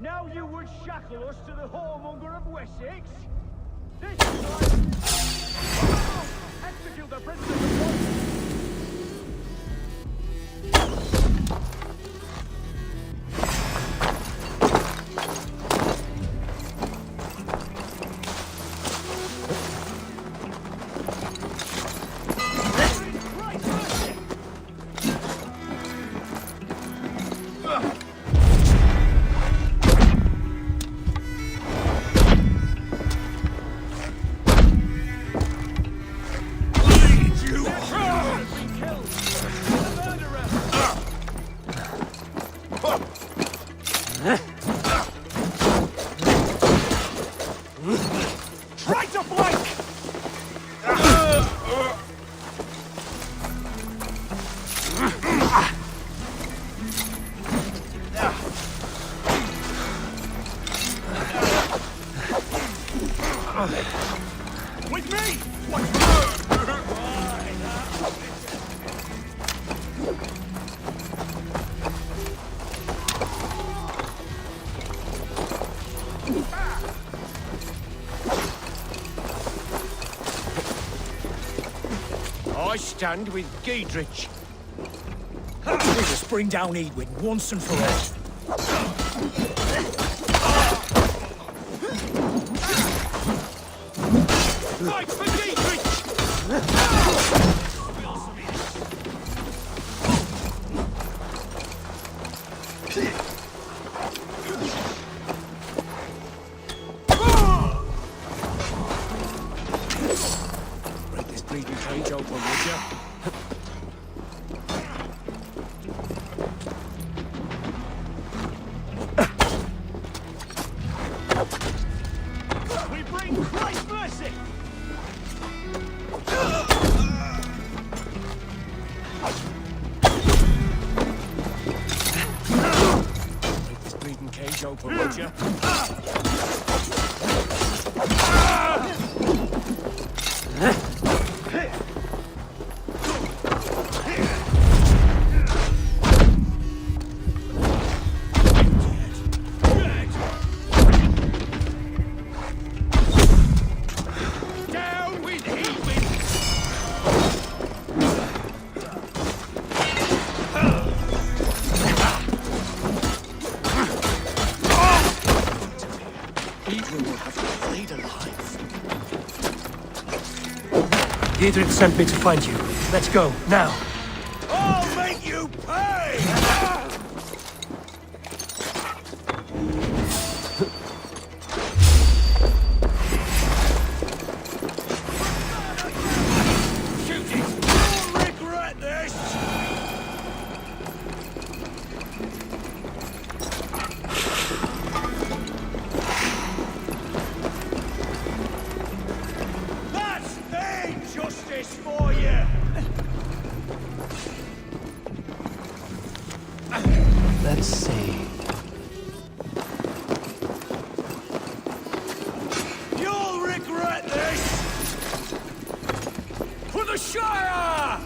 S9: Now you would shackle us to the whoremonger of Wessex? This time... Execute the prisoners at once! Try to flank! With me!
S17: I stand with Giedrich. We just bring down Edwin once and for all.
S9: Fight for Giedrich!
S17: Break this bleeding cage open, would ya?
S9: We bring Christ's mercy!
S17: Break this bleeding cage open, would ya?
S9: Down with Edwin!
S17: Edwin will have to flayed alive.
S2: Dietrich sent me to find you. Let's go, now.
S9: I'll make you pay! Shoot it! You'll regret this! That's their justice for you!
S2: Let's see.
S9: You'll regret this! For the Shire!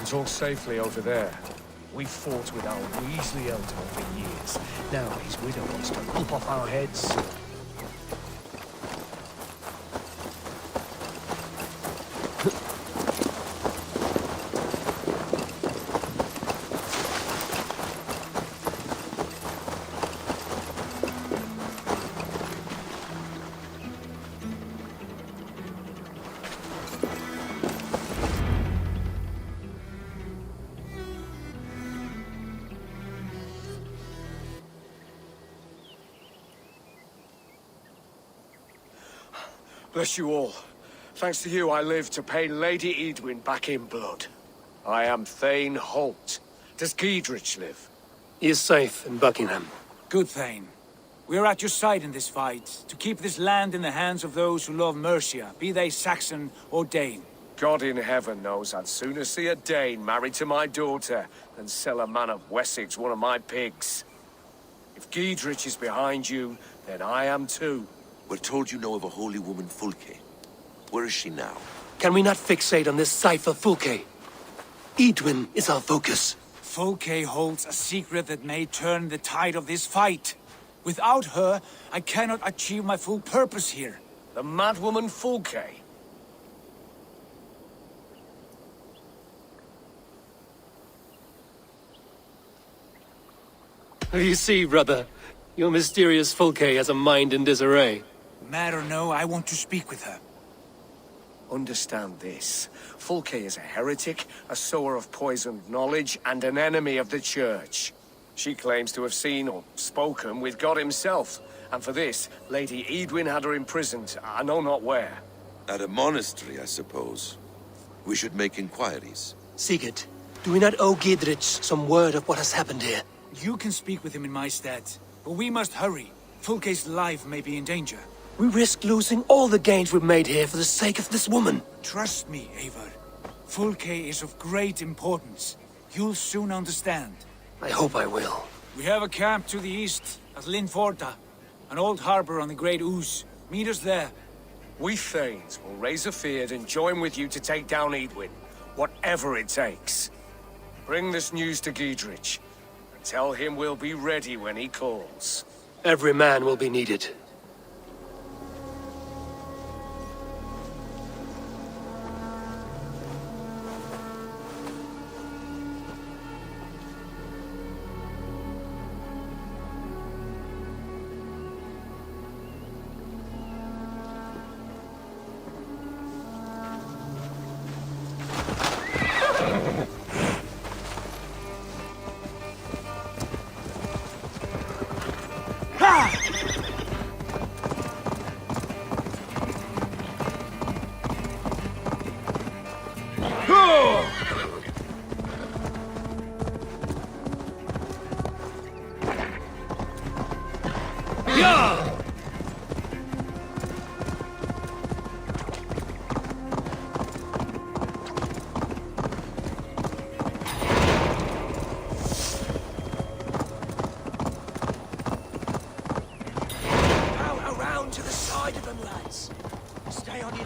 S8: Talk safely over there. We fought with our Weasley elder over years. Now his widow wants to lump off our heads. Bless you all. Thanks to you, I live to pay Lady Edwin back in blood. I am Thane Holt. Does Giedrich live?
S2: He is safe in Buckingham.
S12: Good, Thane. We are at your side in this fight, to keep this land in the hands of those who love Mercia, be they Saxon or Dane.
S8: God in heaven knows I'd sooner see a Dane married to my daughter than sell a man of Wessex one of my pigs. If Giedrich is behind you, then I am too.
S22: We're told you know of a holy woman, Fulke. Where is she now?
S2: Can we not fixate on this cipher, Fulke? Edwin is our focus.
S12: Fulke holds a secret that may turn the tide of this fight. Without her, I cannot achieve my full purpose here.
S8: The madwoman Fulke?
S2: You see, brother, your mysterious Fulke has a mind in disarray.
S12: Mad or no, I want to speak with her.
S8: Understand this. Fulke is a heretic, a sower of poisoned knowledge, and an enemy of the Church. She claims to have seen or spoken with God himself, and for this, Lady Edwin had her imprisoned, I know not where.
S22: At a monastery, I suppose. We should make inquiries.
S2: Seagate, do we not owe Giedrich some word of what has happened here?
S12: You can speak with him in my stead, but we must hurry. Fulke's life may be in danger.
S2: We risk losing all the gains we've made here for the sake of this woman.
S12: Trust me, Eivor. Fulke is of great importance. You'll soon understand.
S2: I hope I will.
S12: We have a camp to the east at Linforta, an old harbor on the Great Ouse. Meet us there.
S8: We Thanes will raise a feard and join with you to take down Edwin, whatever it takes. Bring this news to Giedrich, and tell him we'll be ready when he calls.
S2: Every man will be needed.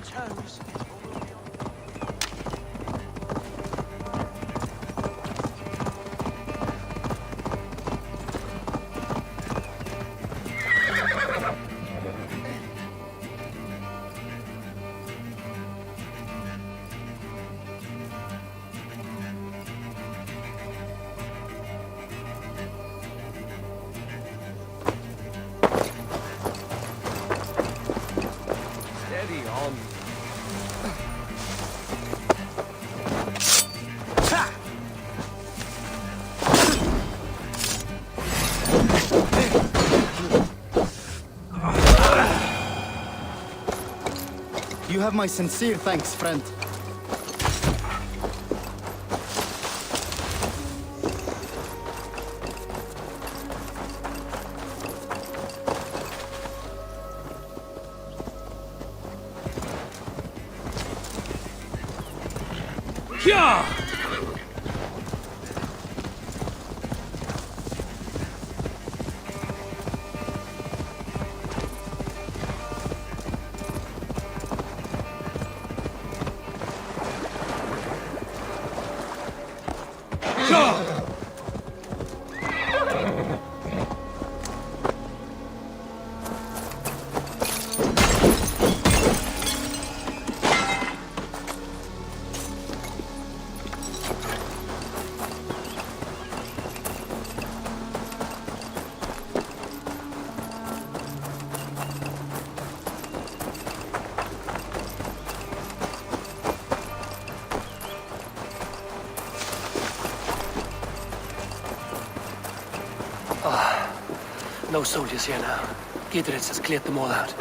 S4: toes.
S8: Steady on.
S10: You have my sincere thanks, friend.
S2: Yeah! No soldiers here now. Gidritz has cleared them all out.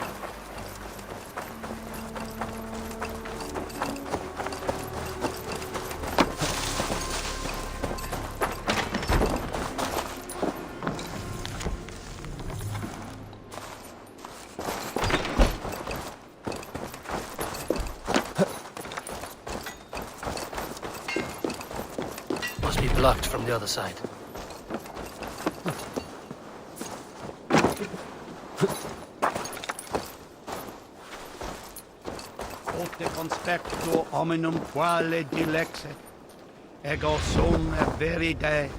S2: Must be blocked from the other side.
S11: Conspecto hominum quale dilexet, ego sum veride,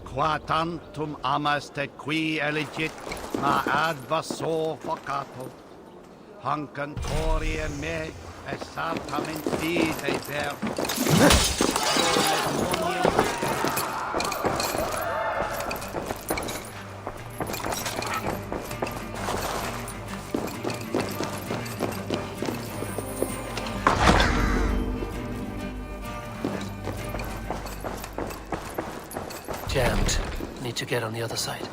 S11: qua tantum amaste qui elegit, ma advasor vocato, hancan corie me, et sartament vide ver.
S2: Jammed. Need to get on the other side.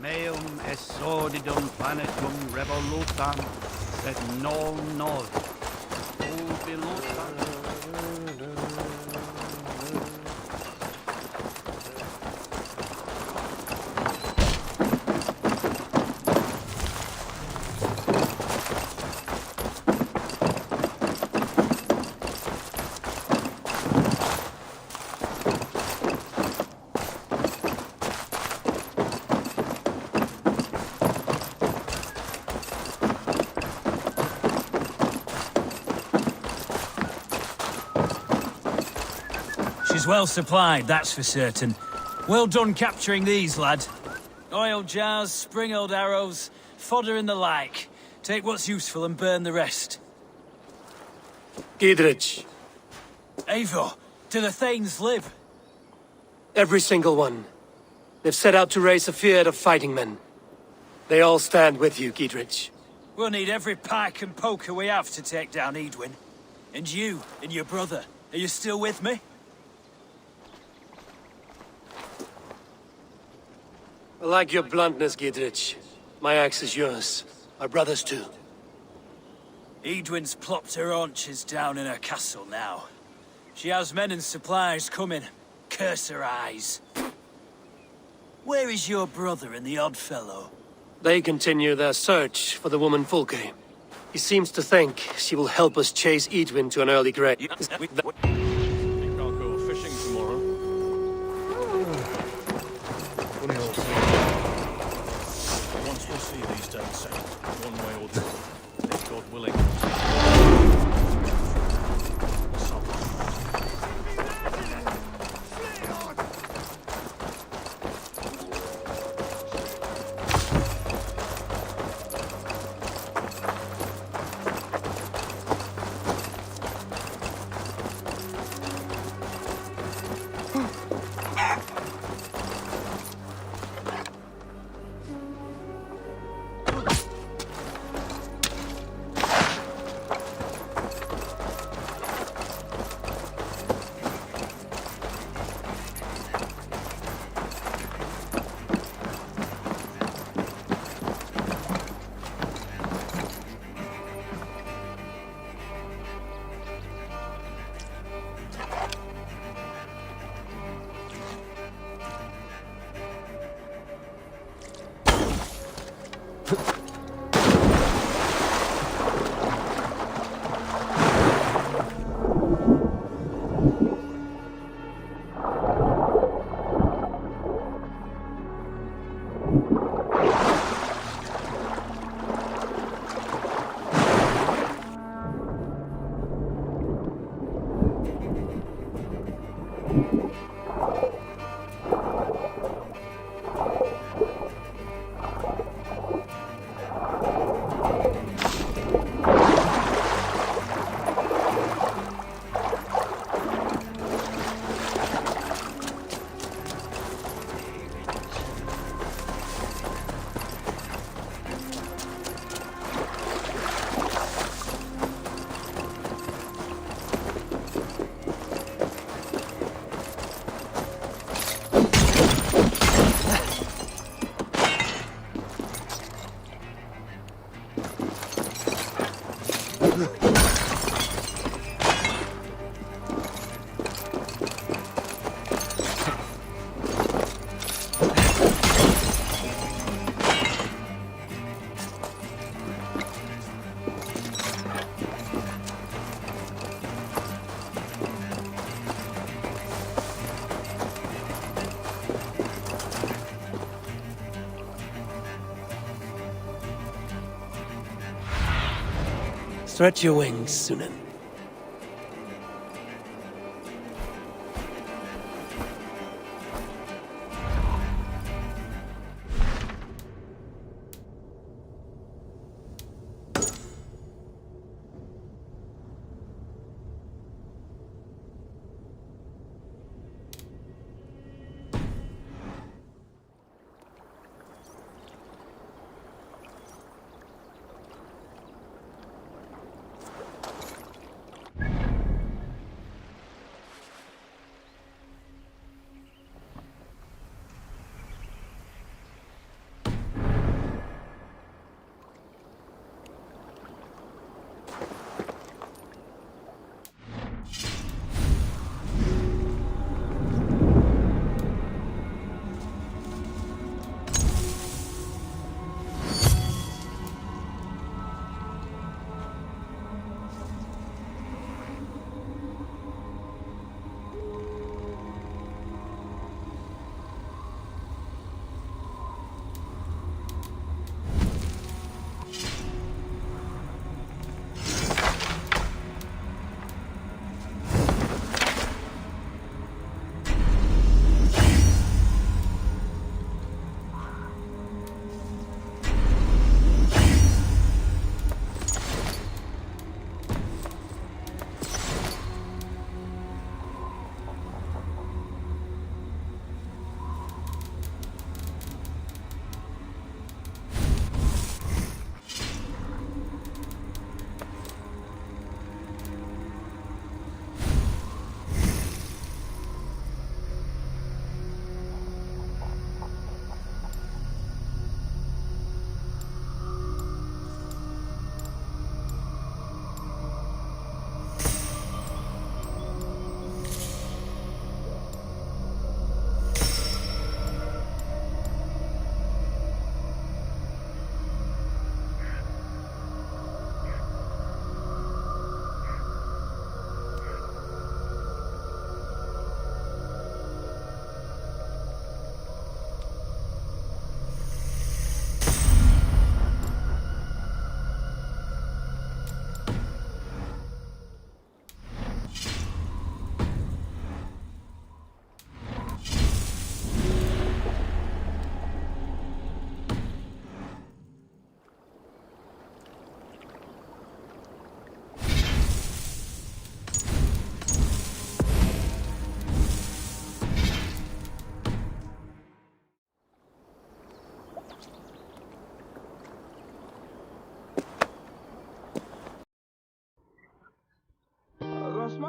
S11: Meum est sordidum planetum revolutam, sed non nos. Ubilutam.
S3: She's well supplied, that's for certain. Well done capturing these, lad. Oil jars, spring-oiled arrows, fodder and the like. Take what's useful and burn the rest.
S2: Giedrich.
S3: Eivor, do the Thanes live?
S2: Every single one. They've set out to raise a fear of fighting men. They all stand with you, Giedrich.
S3: We'll need every pike and poker we have to take down Edwin. And you, and your brother, are you still with me?
S2: I like your bluntness, Giedrich. My axe is yours. Our brothers too.
S3: Edwin's plopped her haunches down in her castle now. She has men and supplies coming. Curse her eyes. Where is your brother and the odd fellow?
S2: They continue their search for the woman Fulke. He seems to think she will help us chase Edwin to an early grave.
S20: Think I'll go fishing tomorrow?
S1: Funny old thing.
S20: Once we'll see these days, sir. One way or the other. If God willing.
S2: Stretch your wings, Sunan.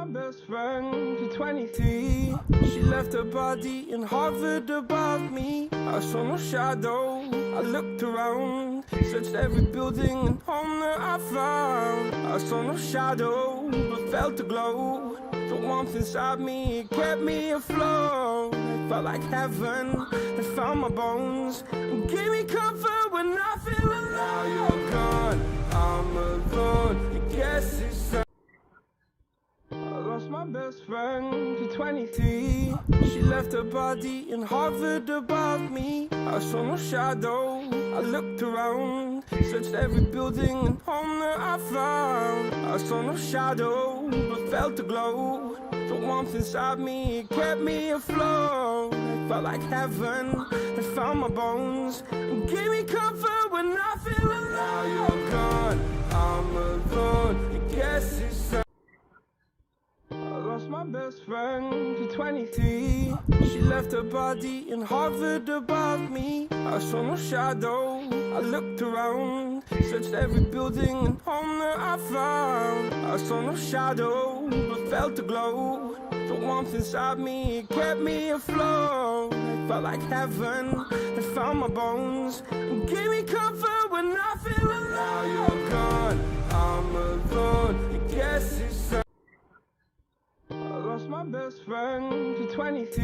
S6: my best friend to 23. She left her body and hovered above me. I saw no shadow, I looked around, searched every building and home that I found. I saw no shadow, but felt a glow. The warmth inside me, it kept me afloat. It felt like heaven, it found my bones and gave me comfort when I feel alone. Now you're gone, I'm alone, I guess it's lost my best friend to 23. She left her body and hovered above me. I saw no shadow, I looked around, searched every building and home that I found. I saw no shadow, but felt a glow. The warmth inside me, it kept me afloat. It felt like heaven, it found my bones and gave me comfort when I feel alone. Now you're gone, I'm alone, I guess it's lost my best friend to 23. She left her body and hovered above me. I saw no shadow, I looked around, searched every building and home that I found. I saw no shadow, but felt a glow. The warmth inside me, it kept me afloat. It felt like heaven, it found my bones and gave me comfort when I feel alone. Now you're gone, I'm alone, I guess it's lost my best friend to 23.